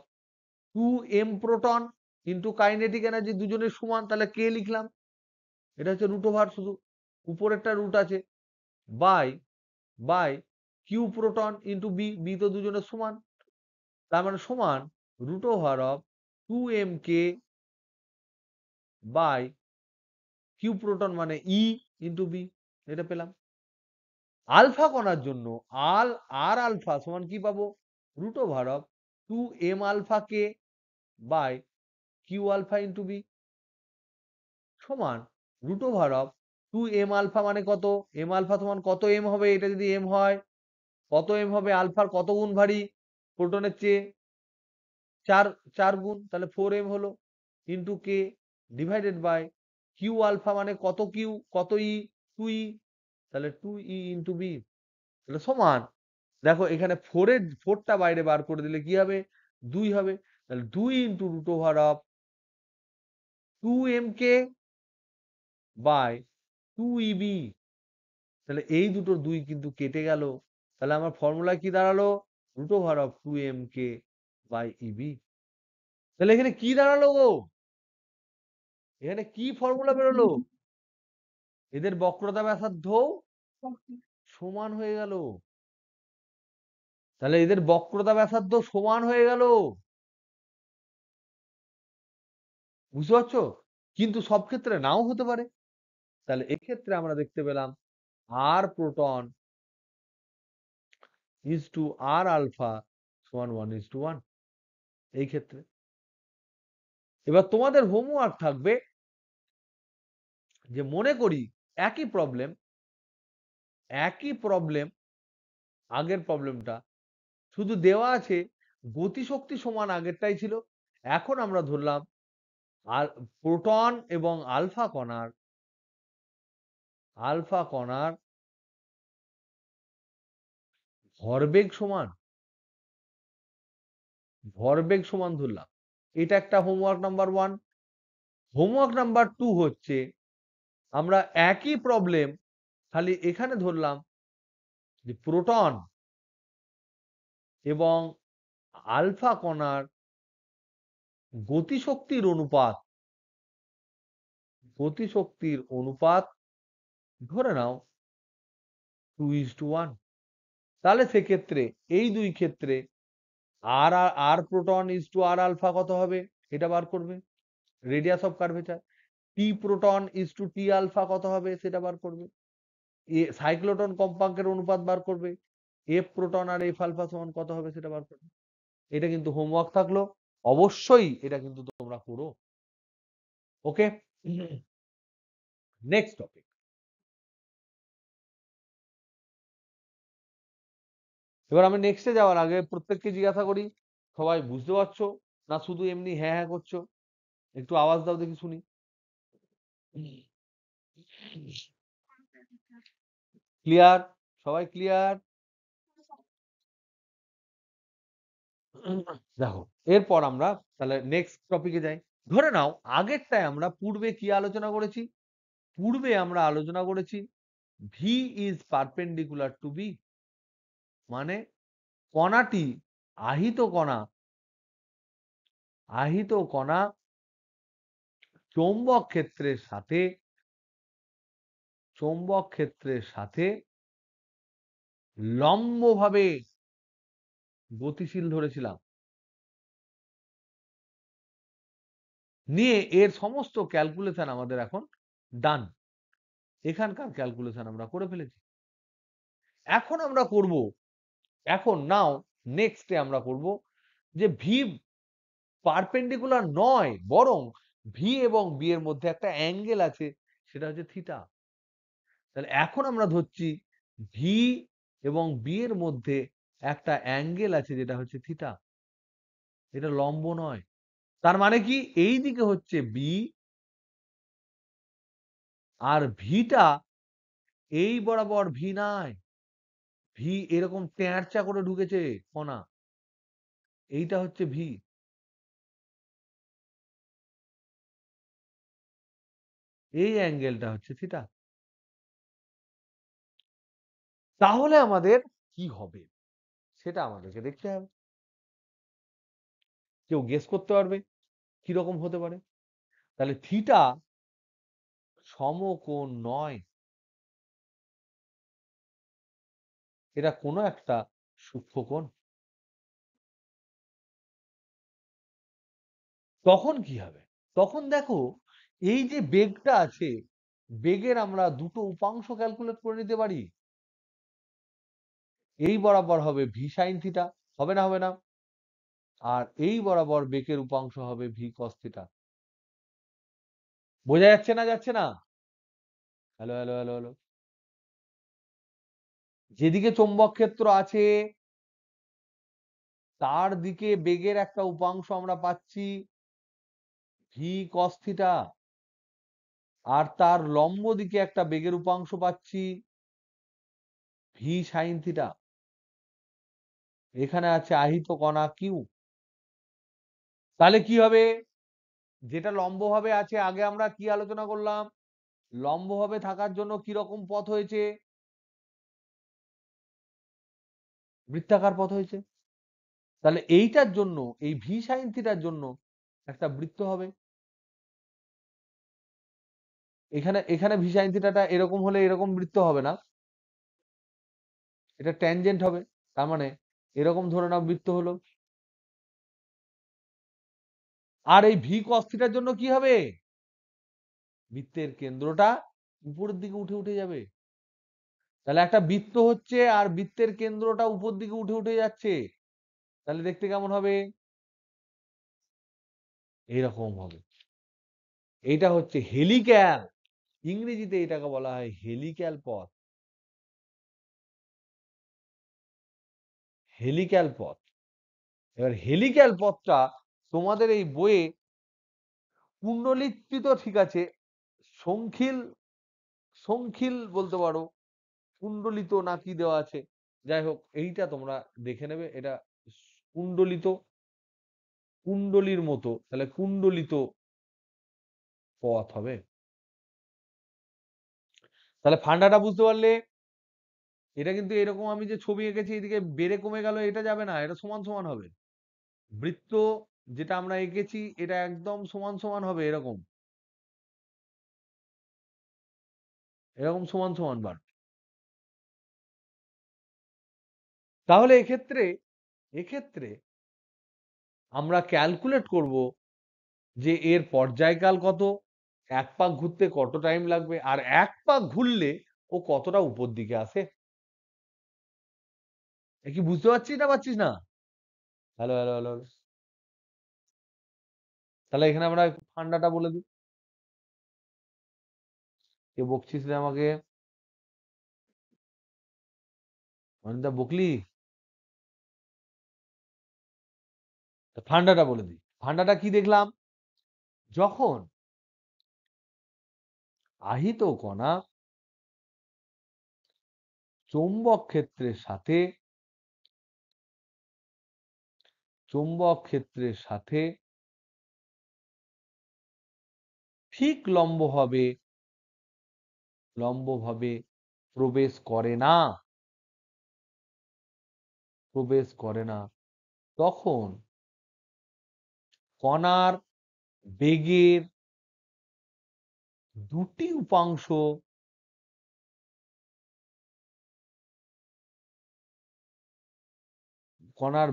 Speaker 1: 2m proton into kinetic energy, দুজনের সমান, তাহলে কে লিখলাম। এটা হচ্ছে রুট ওভার, শুধু উপরেরটা রুট আছে, by by Q proton into B, B তো দুজনের সমান, তার মানে সমান root over of 2m K by Q proton মানে ই ইন্টু বি। এটা পেলাম। আলফা কণার জন্য আর আলফা সমান কি পাবো? Root over of 2m alpha K by Q alpha into B সমান root over of 2m alpha মানে কত? এম আলফা সমান কত এম হবে? এটা যদি এম হয়, কত এম হবে? আলফার কত গুণ ভারী প্রোটনের চেয়ে? 4 গুণ, তাহলে 4m হলো, into K divided by Q alpha মানে কত কিউ, কত ই? 2e, তাহলে 2e ইন্টু বি। তাহলে সমান, দেখো এখানে 4টা বাইরে বার করে দিলে কি হবে? 2 হবে। তাহলে 2 into root over of 2m K by 2eb। তাহলে এই দুটোর 2 কিন্তু কেটে গেল। তাহলে আমার ফর্মুলা কি দাঁড়ালো? Root over of 2m K by E B. তাহলে এখানে কি দাঁড়ালো গো? এখানে কি ফর্মুলা বেরোলো? এদের বক্রতা ব্যাসার্ধ সমান হয়ে গেল। তাহলে এদের বক্রতা ব্যাসার্ধ সমান হয়ে গেল। বুঝতে পারছো? কিন্তু সব ক্ষেত্রে নাও হতে পারে। তাহলে এক্ষেত্রে আমরা দেখতে পেলাম R proton is to R alpha সমান 1:1 এই ক্ষেত্রে। এবার তোমাদের হোমওয়ার্ক থাকবে যে মনে করি একই প্রবলেম, একই প্রবলেম, আগের প্রবলেমটা শুধু দেওয়া আছে গতিশক্তি সমান আগেরটাই ছিল। এখন আমরা ধরলাম আর প্রোটন এবং আলফা কণার ভরবেগ সমান, ভরবেগ সমান ধরলাম। এটা একটা হোমওয়ার্ক নাম্বার 1। হোমওয়ার্ক নাম্বার 2 হচ্ছে আমরা একই প্রবলেম, খালি এখানে ধরলাম যে প্রোটন এবং আলফা কণার গতিশক্তির অনুপাত, গতিশক্তির অনুপাত ধরে নাও 2:1। তাহলে সেক্ষেত্রে এই দুই ক্ষেত্রে আর R proton is to R alpha কত হবে এটা বার করবে, radius of curvature. T proton is to T alpha কত হবে সেটা বার করবে। সাইক্লোটন কম্পাঙ্কের অনুপাত বার করবে, এফ প্রোটন আর এফ আলফা সমান কত হবে সেটা বার করবে। এটা কিন্তু হোমওয়ার্ক থাকলো, অবশ্যই এটা কিন্তু তোমরা করো। ওকে, নেক্সট টপিক। এবার আমি নেক্সটে যাওয়ার আগে প্রত্যেককে জিজ্ঞাসা করি, সবাই বুঝতে পারছো না শুধু এমনি হ্যাঁ হ্যাঁ করছো? একটু আওয়াজ দাও দেখি শুনি। ক্লিয়ার? সবাই ক্লিয়ার? দেখো, এরপর আমরা তাহলে নেক্সট টপিকে যাই। ধরে নাও আগেরটায় আমরা পূর্বে কি আলোচনা করেছি? পূর্বে আমরা আলোচনা করেছি V is perpendicular to B, মানে কণাটি আহিত কণা চৌম্বক ক্ষেত্রের সাথে লম্বভাবে গতিশীল ধরেছিলাম, নিয়ে এর সমস্ত ক্যালকুলেশন আমাদের এখন ডান। এখানকার ক্যালকুলেশন আমরা করে ফেলেছি। এখন আমরা করব, এখন নাও নেক্সটে আমরা করব যে ভি পারপেন্ডিকুলার নয়, বরং ভি এবং বি এর মধ্যে একটা অ্যাঙ্গেল আছে, সেটা হচ্ছে থিটা। তাহলে এখন আমরা ধরছি ভি এবং বি এর মধ্যে একটা অ্যাঙ্গেল আছে যেটা হচ্ছে থিটা, এটা লম্ব নয়। তার মানে কি, এই দিকে হচ্ছে বি আর ভিটা এই বরাবর ভি নাই, ভি এরকম ট্যাঁচা করে ঢুকেছে কণা, এইটা হচ্ছে ভি। এই অ্যাঙ্গেলটা হচ্ছে থিটা। তাহলে আমাদের কি হবে সেটা আমাদেরকে দেখতে হবে। কেউ গেস করতে পারবে কিরকম হতে পারে? তাহলে থিটা সমকোণ নয়, এটা কোনো একটা সূক্ষ্মকোণ। তখন কি হবে? তখন দেখো, এই যে বেগটা আছে, বেগের আমরা দুটো উপাংশ ক্যালকুলেট করে নিতে পারি। এই বরাবর হবে ভি সাইন থিটা, হবে না? হবে না? আর এই বরাবর বেগের উপাংশ হবে ভি কস থিটা। বোঝা যাচ্ছে না? যাচ্ছে না? Hello hello hello hello. যেদিকে চৌম্বক ক্ষেত্র আছে তার দিকে বেগের একটা উপাংশ আমরা পাচ্ছি ভি কস থিটা, আর তার লম্ব দিকে একটা বেগের উপাংশ পাচ্ছি ভি সাইন থিটা। এখানে আছে আহিত কণা কিউ। তাহলে কি হবে? যেটা লম্বভাবে আছে, আগে আমরা কি আলোচনা করলাম? লম্বভাবে থাকার জন্য কি রকম পথ হয়েছে? বৃত্তাকার পথ হয়েছে। তাহলে এইটার জন্য, এই ভি সাইন থিটার জন্য একটা বৃত্ত হবে। এখানে এখানে ভি সাইন থিটাটা এরকম হলে এরকম বৃত্ত হবে না, এটা ট্যানজেন্ট হবে। তার মানে এরকম ধরে নাও বৃত্ত হলো। আর এই ভি কস থিটার জন্য কি হবে? বৃত্তের কেন্দ্রটা উপরের দিকে উঠে উঠে যাবে। তাহলে একটা বৃত্ত হচ্ছে আর বৃত্তের কেন্দ্রটা উপর দিকে উঠে উঠে যাচ্ছে, তাহলে দেখতে কেমন হবে? এইরকম হবে। এইটা হচ্ছে হেলিক্যাল, ইংরেজিতে এটাকে বলা হয় হেলিক্যাল পথ। হেলিক্যাল পথ। এবার হেলিক্যাল পথটা তোমাদের এই বইয়ে কুণ্ডলীকৃত, ঠিক আছে, সংখিল, সংখিল বলতে পারো, কুণ্ডলিত না কি দেওয়া আছে, যাই হোক এইটা তোমরা দেখে নেবে। এটা কুণ্ডলিত, কুণ্ডলীর মতো, তাহলে কুণ্ডলিত পথ হবে। তাহলে ফান্ডাটা বুঝতে পারলে? এটা কিন্তু এরকম আমি যে ছবি এঁকেছি এদিকে বেড়ে কমে গেল, এটা যাবে না, এটা সমান সমান হবে। বৃত্ত যেটা আমরা এঁকেছি এটা একদম সমান সমান হবে, এরকম এরকম সমান সমান বার। তাহলে এক্ষেত্রে এক্ষেত্রে আমরা ক্যালকুলেট করব যে এর পর্যায়কাল কত, এক পাক ঘুরতে কত টাইম লাগবে, আর এক পাক ঘুরলে ও কতটা উপর দিকে আসে? কি বুঝতে পারছিস না পারছিস না? Hello hello hello. তাহলে এখানে আমরা ঠান্ডাটা বলে দিই। কে বকছিস রে আমাকে? অনিন্দা বকলি? ঠান্ডাটা বলে দিই। ঠান্ডাটা কি দেখলাম? যখন আহিত কণা চৌম্বক ক্ষেত্রের সাথে ঠিক লম্বভাবে প্রবেশ করে না তখন কণার বেগের দুটি উপাংশ কণার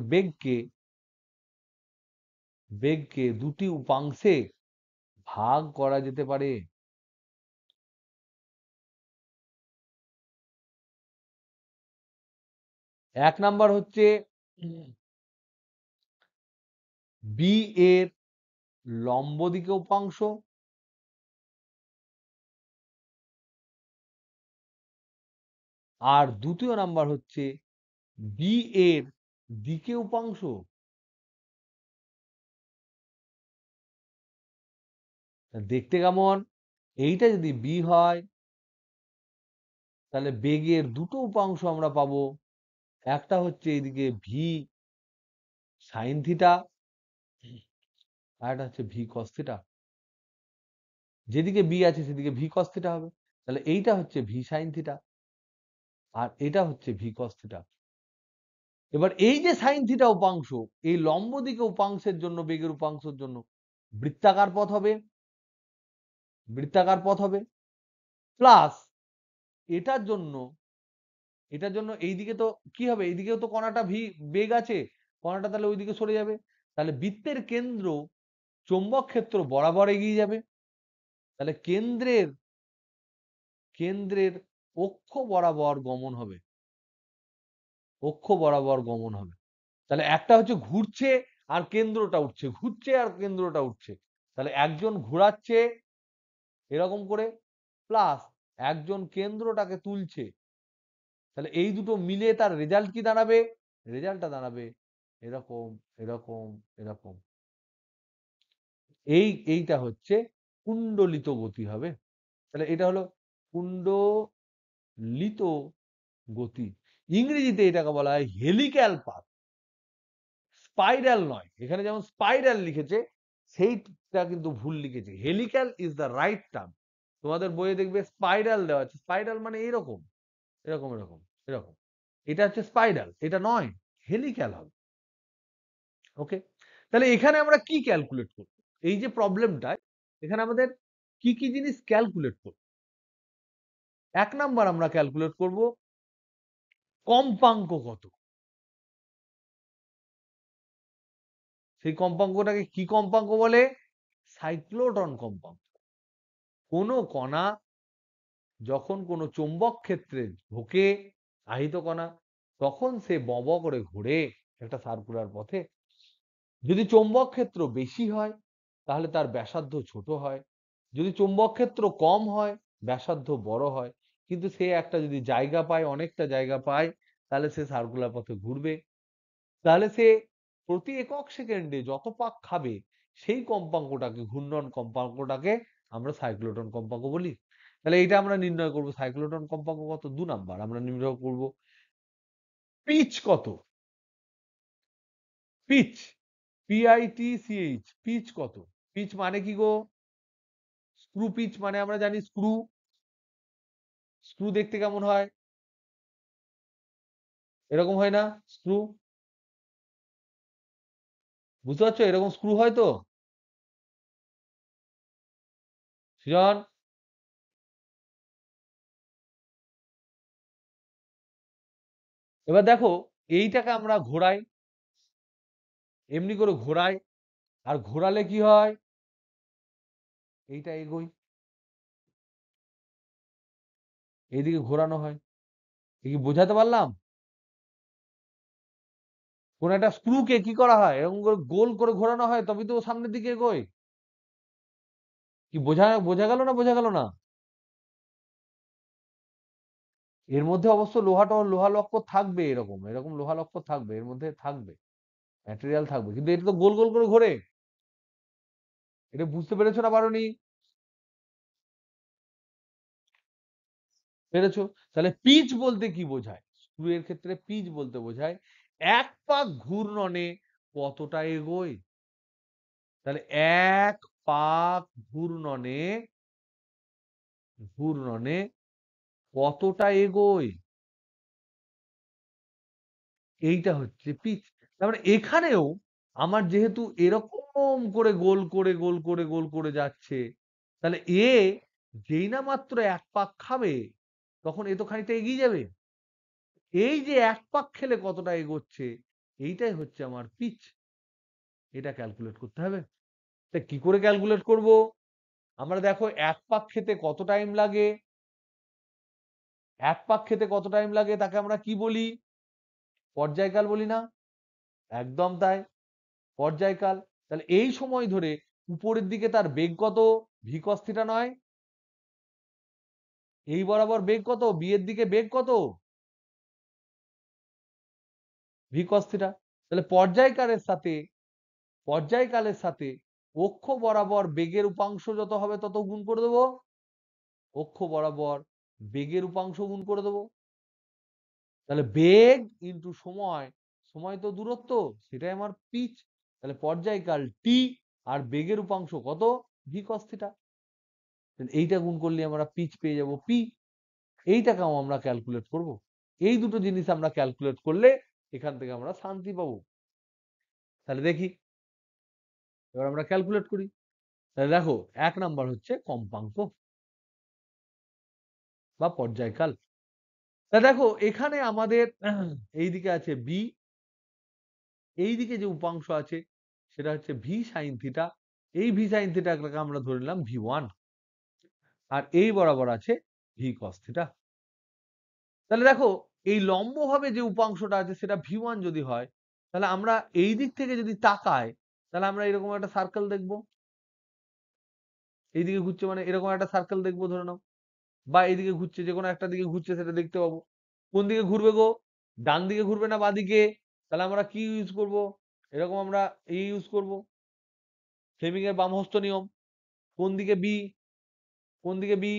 Speaker 1: বেগকে দুটি উপাংশে ভাগ করা যেতে পারে। এক নাম্বার হচ্ছে বি এর লম্ব দিকে উপাংশ, আর দ্বিতীয় নাম্বার হচ্ছে বি এর দিকে উপাংশ। দেখতে কেমন? এইটা যদি বি হয় তাহলে বেগের দুটো উপাংশ আমরা পাবো। একটা হচ্ছে এইদিকে ভি সাইন থিটা, আর একটা হচ্ছে ভি কস থিটা। যেদিকে বি আছে সেদিকে ভি কস থিটা হবে। তাহলে এইটা হচ্ছে ভি সাইন থিটা আর এটা হচ্ছে ভি কস থিটা। এবার এই যে সাইন থিটা উপাংশ, এই লম্ব দিকে উপাংশের জন্য, বেগের উপাংশের জন্য বৃত্তাকার পথ হবে, প্লাস এটার জন্য এইদিকে তো কি হবে, এইদিকেও তো কণাটা ভি বেগ আছে, কণাটা তাহলে ওইদিকে সরে যাবে। তাহলে বৃত্তের কেন্দ্র চৌম্বক ক্ষেত্র বরাবর এগিয়ে যাবে। তাহলে কেন্দ্রের অক্ষ বরাবর গমন হবে। তাহলে একটা হচ্ছে ঘুরছে আর কেন্দ্রটা উঠছে, তাহলে একজন ঘোরাচ্ছে এরকম করে, প্লাস একজন কেন্দ্রটাকে তুলছে। তাহলে এই দুটো মিলে তার রেজাল্ট কি দাঁড়াবে? রেজাল্টটা দাঁড়াবে এরকম, এরকম, এরকম। এইটা হচ্ছে কুণ্ডলিত গতি হবে। তাহলে এটা হলো কুণ্ডলিত গতি। ইংরেজিতে এটাকে বলা হয় হেলিক্যাল পাথ, স্পাইরাল নয়। এখানে যেমন স্পাইরাল লিখেছে সেইটা কিন্তু ভুল লিখেছে। Helical is the right term. তোমাদের বইয়ে দেখবে স্পাইরাল দেওয়া আছে, স্পাইরাল মানে এরকম, এরকম, এরকম, এরকম। এটা হচ্ছে স্পাইরাল, এটা নয়, হেলিক্যাল হবে। ওকে, তাহলে এখানে আমরা কি ক্যালকুলেট করব? এই যে প্রবলেমটায় এখানে আমাদের কি কি জিনিস ক্যালকুলেট করব? এক নাম্বার আমরা ক্যালকুলেট করব কম্পাঙ্ক কত। সেই কম্পাঙ্কটাকে কি কম্পাঙ্ক বলে? সাইক্লোটন কম্পাঙ্ক। কোন কণা যখন কোনো চৌম্বক ক্ষেত্রে ঢোকে, আহিত কণা, তখন সে ব ব করে ঘুরে একটা সার্কুলার পথে। যদি চৌম্বক ক্ষেত্র বেশি হয় তাহলে তার ব্যাসার্ধ ছোট হয়, যদি চৌম্বক ক্ষেত্র কম হয় ব্যাসার্ধ বড় হয়। কিন্তু সে একটা যদি জায়গা পায়, অনেকটা জায়গা পায়, তাহলে সে সার্কুলার পথে ঘুরবে। তাহলে সে প্রতি একক সেকেন্ডে যত পাক খাবে সেই কম্পাঙ্কটাকে, ঘূর্ণন কম্পাঙ্কটাকে আমরা সাইক্লোটন কম্পাঙ্ক বলি। তাহলে এটা আমরা নির্ণয় করব সাইক্লোটন কম্পাঙ্ক কত। 2 নাম্বার আমরা নির্ণয় করব পিচ কত। পিচ, PITCH, পিচ কত? পিচ মানে কি গো? স্ক্রু পিচ মানে আমরা জানি স্ক্রু দেখতে কেমন হয়? এরকম হয় না স্ক্রু? বুঝতে পারছো? এরকম স্ক্রু হয় তো সৃজন? এবার দেখো, এইটাকে আমরা ঘোরাই, এমনি করে ঘোরাই, আর ঘোরালে কি হয়? এইটা এগোই, এইদিকে ঘোরানো হয়। কি বোঝাতে পারলাম? কোন একটা স্ক্রুকে কি করা হয়, এরকম করে গোল করে ঘোরানো হয়, তবেই তো ও সামনের দিকে এগোয়। কি বোঝা গেল না, বোঝা গেল না? এর মধ্যে অবশ্য লোহা লক্কর থাকবে, এরকম এরকম লোহা লক্কর থাকবে, এর মধ্যে থাকবে, ম্যাটেরিয়াল থাকবে, কিন্তু এটা তো গোল গোল করে ঘোরে। এটা বুঝতে পেরেছো না পারোনি? পেরেছো? তাহলে পিচ বলতে কি বোঝায়? স্ক্রু এর ক্ষেত্রে পিচ বলতে বোঝায় এক পাক ঘূর্ণনে কতটা এগোয়। তাহলে এক পাক ঘূর্ণনে কতটা এগোয়, এইটা হচ্ছে পিচ। তার মানে এখানেও আমার যেহেতু এরকম করে গোল করে যাচ্ছে, তাহলে এ যেই না মাত্র এক পাক খাবে, তখন এ তো খানিকটা এগিয়ে যাবে। এই যে এক পাক খেলে কতটা এগোচ্ছে, এইটাই হচ্ছে আমার পিচ। এটা ক্যালকুলেট করতে হবে। তা কি করে ক্যালকুলেট করব? আমরা দেখো এক পাক খেতে কত টাইম লাগে, এক পাক খেতে কত টাইম লাগে তাকে আমরা কি বলি? পর্যায়কাল বলি না? একদম তাই, পর্যায়কাল। তাহলে এই সময় ধরে উপরের দিকে তার বেগ কত? ভি কস থিটা নয়? এই বরাবর বেগ কত? বি এর দিকে বেগ কত? V cos theta. তাহলে পর্যায়কালের সাথে অক্ষ বরাবর বেগের উপাংশ যত হবে তত গুণ করে দেবো। অক্ষ বরাবর বেগের উপাংশ গুণ করে দেবো। তাহলে বেগ ইন্টু সময়, সময় তো দূরত্ব, সেটাই আমার পিচ। তাহলে পর্যায়কাল টি আর বেগের উপাংশ কত? V cos theta. এইটা গুণ করলে আমরা পিচ পেয়ে যাব পি। এইটাকেও আমরা ক্যালকুলেট করব। এই দুটো জিনিস আমরা ক্যালকুলেট করলে এখান থেকে আমরা শান্তি পাবো। তাহলে দেখি, এবার আমরা ক্যালকুলেট করি। তাহলে দেখো, এক নাম্বার হচ্ছে কম্পাঙ্ক বা পর্যায়কাল। তা দেখো এখানে আমাদের এইদিকে আছে বি, এইদিকে যে উপাংশ আছে সেটা হচ্ছে ভি সাইন থিটা। এই ভি সাইন থিটাকে আমরা ধরে নিলাম ভি1, আর এই বরাবর আছে ভি কস থিটা। তাহলে দেখো, এই লম্বভাবে যে উপাংশটা আছে সেটা ভি1 যদি হয়, তাহলে আমরা এই দিক থেকে যদি তাকাই, তাহলে আমরা এরকম একটা সার্কেল দেখবো। এইদিকে ঘুরছে মানে এরকম একটা সার্কেল দেখবো ধরে নাও, বা এইদিকে ঘুরছে, যে কোনো একটা দিকে ঘুরছে সেটা দেখতে পাবো। কোন দিকে ঘুরবে গো? ডান দিকে ঘুরবে না বাঁ দিকে? তাহলে আমরা কি ইউজ করব? এরকম আমরা এই ইউজ করব, ফ্লেমিং এর বামহস্ত নিয়ম। কোন দিকে বি? কোন দিকে বি?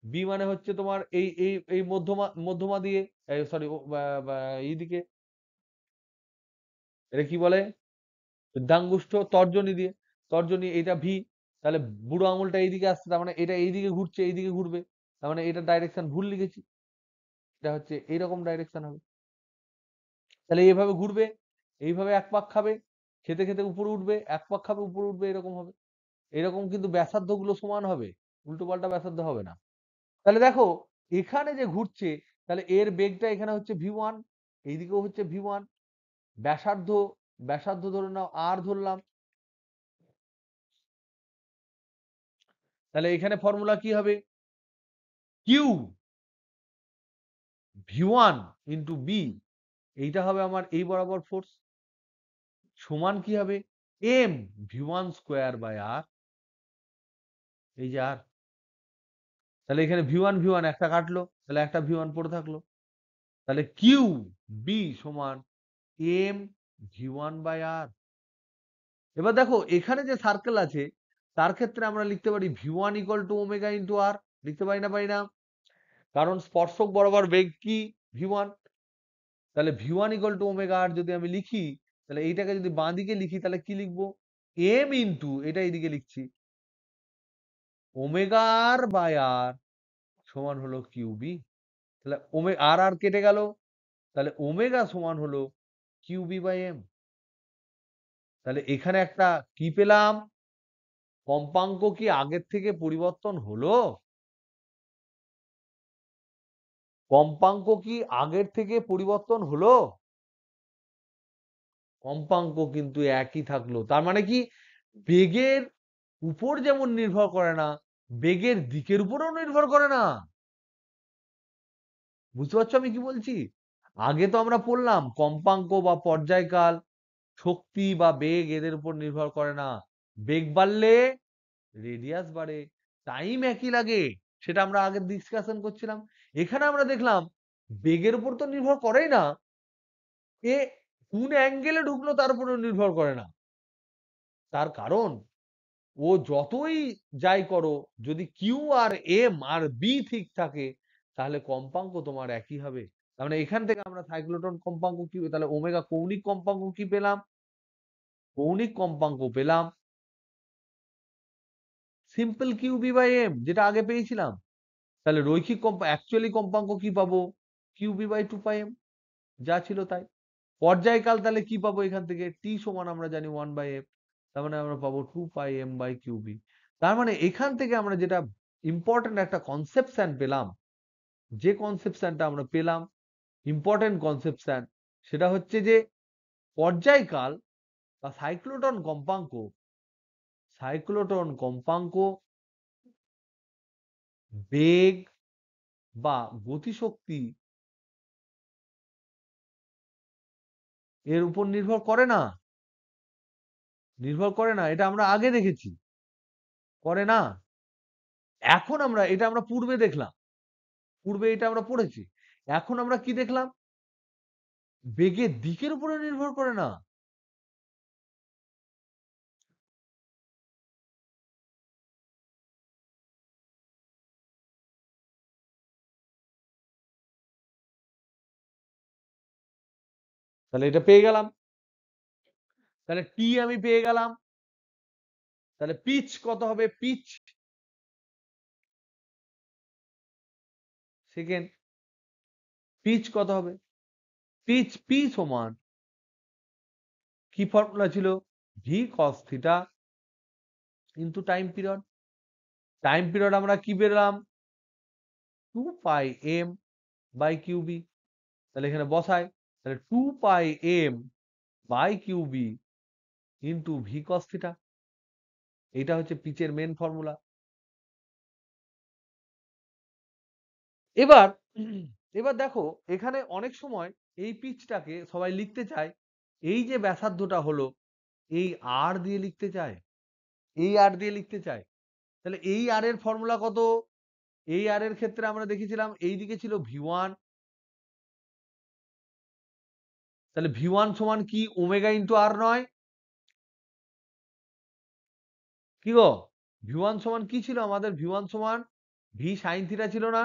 Speaker 1: বি মানে হচ্ছে তোমার এই এই এই মধ্যমা মধ্যমা দিয়ে, সরি, এইদিকে, এটা কি বলে, বৃদ্ধাঙ্গুষ্ঠ তর্জনী দিয়ে, তর্জনী, এটা ভি। তাহলে বুড়ো আঙুলটা এইদিকে আসছে, তার মানে এটা এইদিকে ঘুরছে, এইদিকে ঘুরবে, তার মানে এটা ডাইরেকশন ভুল লিখেছি, এটা হচ্ছে এইরকম ডাইরেকশন হবে। তাহলে এইভাবে ঘুরবে, এইভাবে এক পাক খাবে, খেতে খেতে উপরে উঠবে, এক পাক খাবে উপরে উঠবে, এরকম হবে। এরকম কিন্তু ব্যাসার্ধ গুলো সমান হবে, উল্টো পাল্টা ব্যাসার্ধ হবে না। তাহলে দেখো, এখানে যে ঘুরছে, তাহলে এর বেগটা এখানে হচ্ছে ভি1, এইদিকেও হচ্ছে ভি1। ব্যাসার্ধ, ব্যাসার্ধ ধরে নাও আর ধরলাম। তাহলে এখানে ফর্মুলা কি হবে? কিউ ভি1 ইন্টু বি, এইটা হবে আমার এই বরাবর ফোর্স, সমান কি হবে? এম ভি1 স্কোয়ার বাই আর, এই যে আর। তাহলে এখানে ভি1 একটা কাটলো, তাহলে একটা ভি1 পড়ে থাকলো। তাহলে কিউ বি সমান এম ভি1 বাই আর। এবার দেখো, এখানে যে সার্কেল আছে তার ক্ষেত্রে আমরা লিখতে পারি ভি1 equal to omega into R. লিখতে পারি না? পারি না? কারণ স্পর্শক বরাবর বেগ কি? ভি1। তাহলে ভি1 ইকুয়াল টু ওমেগা আর যদি আমি লিখি, তাহলে এইটাকে যদি বাঁ দিকে লিখি তাহলে কি লিখবো? এম ইন্টু, এটা এইদিকে লিখছি, ওমেগা আর বাই আর সমান হলো কিউবি। তাহলে আর আর কেটে গেল, তাহলে ওমেগা সমান হলো কিউবি বাই এম। তাহলে এখানে একটা কি পেলাম? কম্পাঙ্ক কি আগের থেকে পরিবর্তন হলো? কম্পাঙ্ক কি আগের থেকে পরিবর্তন হলো? কম্পাঙ্ক কিন্তু একই থাকলো। তার মানে কি, বেগের উপর যেমন নির্ভর করে না, বেগের দিকের উপরেও নির্ভর করে না। বুঝতে পারছো আমি কি বলছি? আগে তো আমরা পড়লাম কম্পাঙ্ক বা পর্যায়কাল শক্তি বা বেগ এদের উপর নির্ভর করে না। বেগ বাড়লে রেডিয়াস বাড়ে, টাইম একই লাগে, সেটা আমরা আগে ডিসকাশন করছিলাম। এখানে আমরা দেখলাম বেগের উপর তো নির্ভর করেই না, এ কোন অ্যাঙ্গেলে ঢুকলো তার উপরও নির্ভর করে না। তার কারণ ও যতই যাই করো, যদি Q R M R B ঠিক থাকে তাহলে কম্পাঙ্ক তোমার একই হবে। তার মানে এখান থেকে আমরা সাইক্লোট্রন কম্পাঙ্ক কি, তাহলে ওমেগা কৌণিক কম্পাঙ্ক কি পেলাম? কৌণিক কম্পাঙ্ক পেলাম simple Q B by M, যেটা আগে পেয়েছিলাম। তাহলে রৈখিক অ্যাকচুয়ালি কম্পাঙ্ক কি পাবো? Q B by 2 pi M, যা ছিল তাই। পর্যায়কাল তাহলে কি পাবো এখান থেকে? টি সমান আমরা জানি 1/f, তার মানে আমরা পাবো 2 πm/কিউবি। তার মানে এখান থেকে আমরা যেটা ইম্পর্টেন্ট একটা কনসেপশন পেলাম, যে কনসেপশনটা আমরা পেলাম ইম্পর্টেন্ট কনসেপশন, সেটা হচ্ছে যে পর্যায়কাল বা সাইক্লোট্রন কম্পাঙ্ক বেগ বা গতিশক্তি এর উপর নির্ভর করে না। নির্ভর করে না, এটা আমরা আগে দেখেছি, করে না। এখন আমরা এটা আমরা পূর্বে দেখলাম, পূর্বে এটা আমরা পড়েছি। এখন আমরা কি দেখলাম? বেগের দিকের উপরে নির্ভর করে না। তাহলে এটা পেয়ে গেলাম, তাহলে টি আমি পেয়ে গেলাম। তাহলে পিচ কত হবে? পিচ সেকেন্ড, পিচ কত হবে? পিচ পি সমান কি ফর্মুলা ছিল? V cos theta into time period. Time period আমরা কি পেলাম? 2 πm/কিউবি। তাহলে এখানে বসাই, তাহলে 2 πm/কিউবি ইন্টু ভি কস থিটা, এটা হচ্ছে পিচের মেন ফর্মুলা। এবার এবার দেখো, এখানে অনেক সময় এই পিচটাকে সবাই লিখতে চায়, এই যে ব্যাসার্ধটা হলো এই আর দিয়ে লিখতে চায়, এই আর দিয়ে লিখতে চায়। তাহলে এই আর এর ফর্মুলা কত? এই আর এর ক্ষেত্রে আমরা দেখেছিলাম এই দিকে ছিল ভি ওয়ান, তাহলে ভি ওয়ান সমান কি ওমেগা ইন্টু আর নয়? কি গো, ভি ওয়ান সমান কি ছিল আমাদের? ভি ওয়ান সমান ভি সাইন থিটা ছিল না?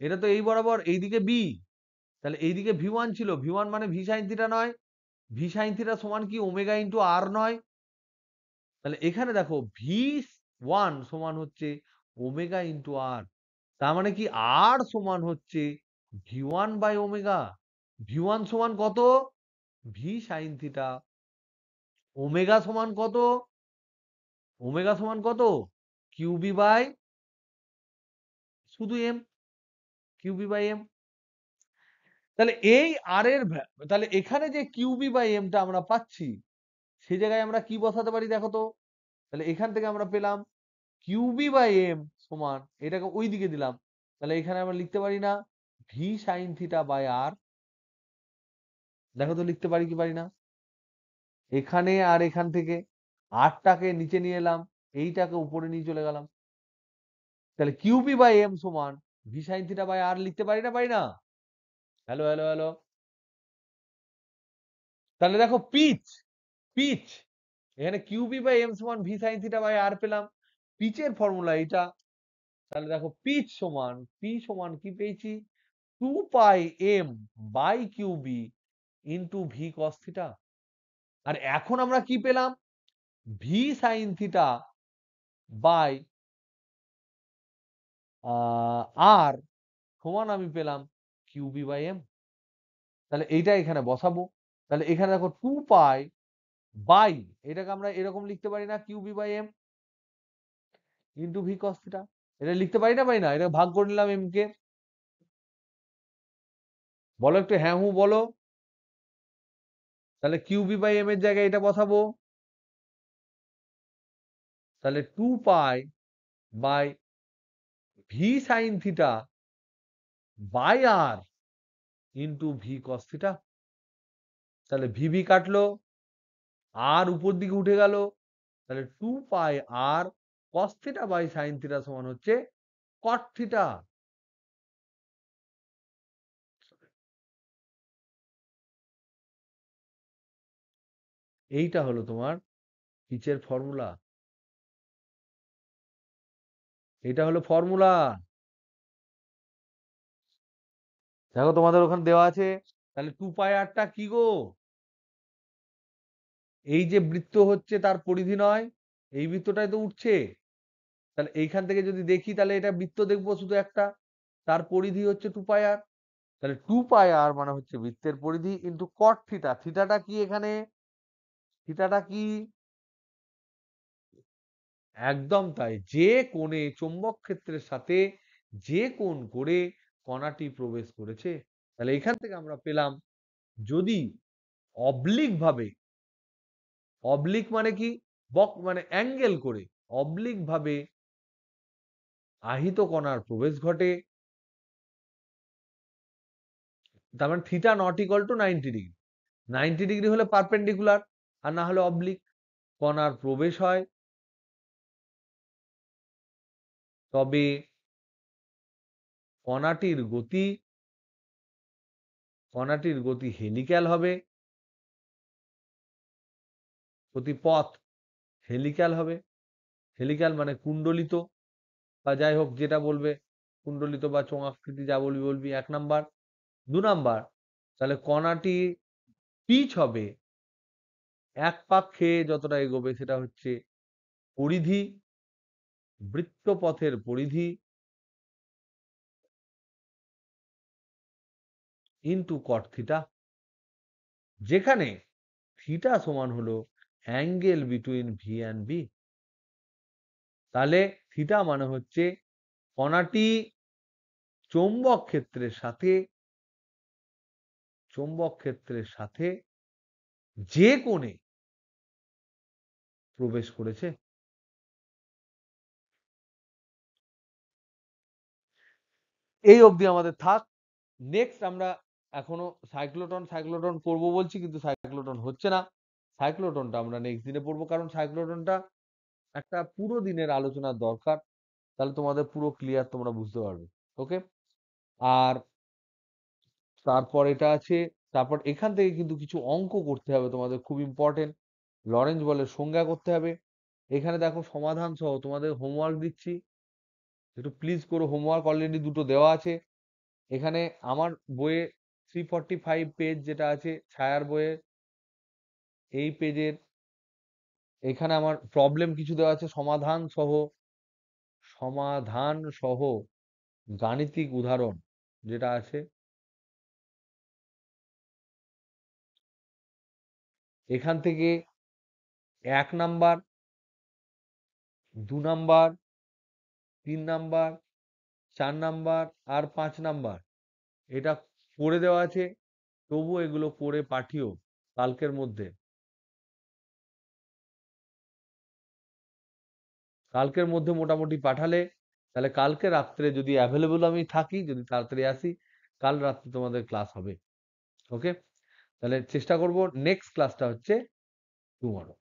Speaker 1: এটা তো এই বরাবর এইদিকে বি, তাহলে এইদিকে ভি ওয়ান ছিল, ভি ওয়ান মানে ভি সাইন থিটা নয়? ভি সাইন থিটা সমান কি ওমেগা ইন্টু আর নয়? তাহলে এখানে দেখো ভি ওয়ান সমান হচ্ছে ওমেগা ইন্টু আর, তার মানে কি আর সমান হচ্ছে ভি ওয়ান/ওমেগা। ভি ওয়ান সমান কত? V sine theta. ওমেগা সমান কত? ওমেগা সমান কত? কিউবি বাই শুধু এম, কিউবি বাই এম। তাহলে এই আর এর তাহলে এখানে যে কিউবি বাই এমটা আমরা পাচ্ছি, সেই জায়গায় আমরা কি বসাতে পারি দেখো তো? তাহলে এখান থেকে আমরা পেলাম কিউবি বাই এম সমান, এটাকে ওই দিকে দিলাম, তাহলে এখানে আমরা লিখতে পারি না ভি সাইন থিটা বাই আর? দেখো তো লিখতে পারি কি পারি না? এখানে আর এখান থেকে আরটাকে নিচে নিয়ে এলাম, এইটাকে উপরে নিয়ে চলে গেলাম, তাহলে কিউবি বাই এম সমান ভি সাইন থিটা বাই আর লিখতে পারি না পারি না? Hello hello hello. তাহলে দেখো পিচ, পিচ এখানে কিউবি বাই এম সমান ভি সাইন থিটা বাই আর পেলাম, পিচের ফর্মুলা এটা। তাহলে দেখো পিচ সমান, পি সমান কি পেয়েছি? 2 πm/কিউবি ইন্টু ভি কস থিটা। আর এখন আমরা কি পেলাম? V sine theta by R সমান আমি পেলাম কিউবি বাই এম। তাহলে এইটা এখানে বসাবো, তাহলে এখানে দেখো 2 পাই বাই, এটাকে আমরা এরকম লিখতে পারি না Q B by M into V cos theta? এটা লিখতে পারি না পারি না? এটা ভাগ করে নিলাম এম কে। বলো একটু হ্যাঁ হু বলো। তাহলে কিউবি বাই এম এর জায়গায় এটা বসাবো, তাহলে 2 pi by V sine theta by R into V cos theta. তাহলে ভিভি কাটলো, আর উপর দিকে উঠে গেল, তাহলে 2 pi R cos theta by sine theta সমান হচ্ছে কট থিটা। এইটা হলো তোমার পিচের ফর্মুলা। এটা হলো ফর্মুলা। দেখো তোমাদের ওখানে দেওয়া আছে। তাহলে 2 পাই আরটা কি গো? এই যে বৃত্ত হচ্ছে তার পরিধি নয়, এই বৃত্তটাই তো উঠছে। তাহলে এইখান থেকে যদি দেখি তাহলে এটা বৃত্ত দেখবো শুধু একটা, তার পরিধি হচ্ছে 2 পাই আর। তাহলে 2 পাই আর মানে হচ্ছে বৃত্তের পরিধি ইন্টু কট থিটা। থিটাটা কি এখানে? থিটাটা কি? একদম তাই, যে কোণে চৌম্বক ক্ষেত্রের সাথে যে কোণ করে কণাটি প্রবেশ করেছে। তাহলে এখান থেকে আমরা পেলাম, যদি অবলিক ভাবে, অবলিক মানে কি, বক মানে অ্যাঙ্গেল করে অবলিক ভাবে আহিত কণার প্রবেশ ঘটে, তার মানে theta not equal to 90 degree. 90 degree হলে পারপেন্ডিকুলার, আর না হলে অবলিক। কণার প্রবেশ হয়, তবে কণাটির গতি, কণাটির গতি হেলিক্যাল হবে, গতিপথ হেলিক্যাল হবে। হেলিক্যাল মানে কুণ্ডলিত, বা যাই হোক যেটা বলবে, কুণ্ডলিত বা চোঙাকৃতি, যা বলবি বলবি, 1 নাম্বার। 2 নাম্বার, তাহলে কণাটি পিচ হবে এক পাক্ষে যতটা এগোবে, সেটা হচ্ছে পরিধি, বৃত্তপথের পরিধি ইন্টু কট থিটা, যেখানে থিটা সমান হলো angle between V and B. তাহলে থিটা মানে হচ্ছে কণাটি চৌম্বক ক্ষেত্রের সাথে, চৌম্বক ক্ষেত্রের সাথে যে কোণে প্রবেশ করেছে। এই অবধি আমাদের থাক। নেক্সট আমরা এখনো সাইক্লোটন সাইক্লোটন পড়বো বলছি, কিন্তু সাইক্লোটন হচ্ছে না। সাইক্লোটনটা আমরা নেক্সট দিনে পড়বো, কারণ সাইক্লোটনটা একটা পুরো দিনের আলোচনার দরকার। তাহলে তোমাদের পুরো ক্লিয়ার, তোমরা বুঝতে পারবে। ওকে। আর তারপর এটা আছে, তারপর এখান থেকে কিন্তু কিছু অঙ্ক করতে হবে তোমাদের, খুব ইম্পর্টেন্ট। লরেঞ্জ বলের সংজ্ঞা করতে হবে। এখানে দেখো সমাধান সহ তোমাদের হোমওয়ার্ক দিচ্ছি, একটু প্লিজ করো। হোমওয়ার্ক অলরেডি দুটো দেওয়া আছে এখানে। আমার বইয়ে 345 পেজ যেটা আছে, ছায়ার বইয়ে এই পেজের এখানে আমার প্রবলেম কিছু দেওয়া আছে, সমাধান সহ, সমাধান সহ গাণিতিক উদাহরণ যেটা আছে এখান থেকে 1 নাম্বার, 2 নাম্বার, 3 নাম্বার, 4 নাম্বার আর 5 নাম্বার এটা করে দেওয়া আছে। তবু এগুলো করে পাঠিও কালকের মধ্যে। কালকের মধ্যে মোটামুটি পাঠালে, তাহলে কালকে রাত্রে যদি অ্যাভেলেবল আমি থাকি, যদি তাড়াতাড়ি আসি, কাল রাত্রে তোমাদের ক্লাস হবে। ওকে। তাহলে চেষ্টা করব। নেক্সট ক্লাসটা হচ্ছে টুমরো,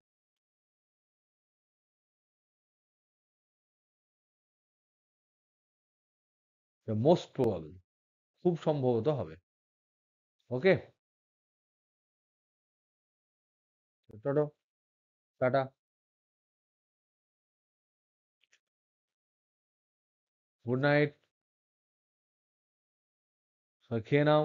Speaker 1: মোস্ট প্রবাবল, খুব সম্ভবত হবে। ওকে। চলো, টাটা, গুড নাইট, খেয়ে নাও।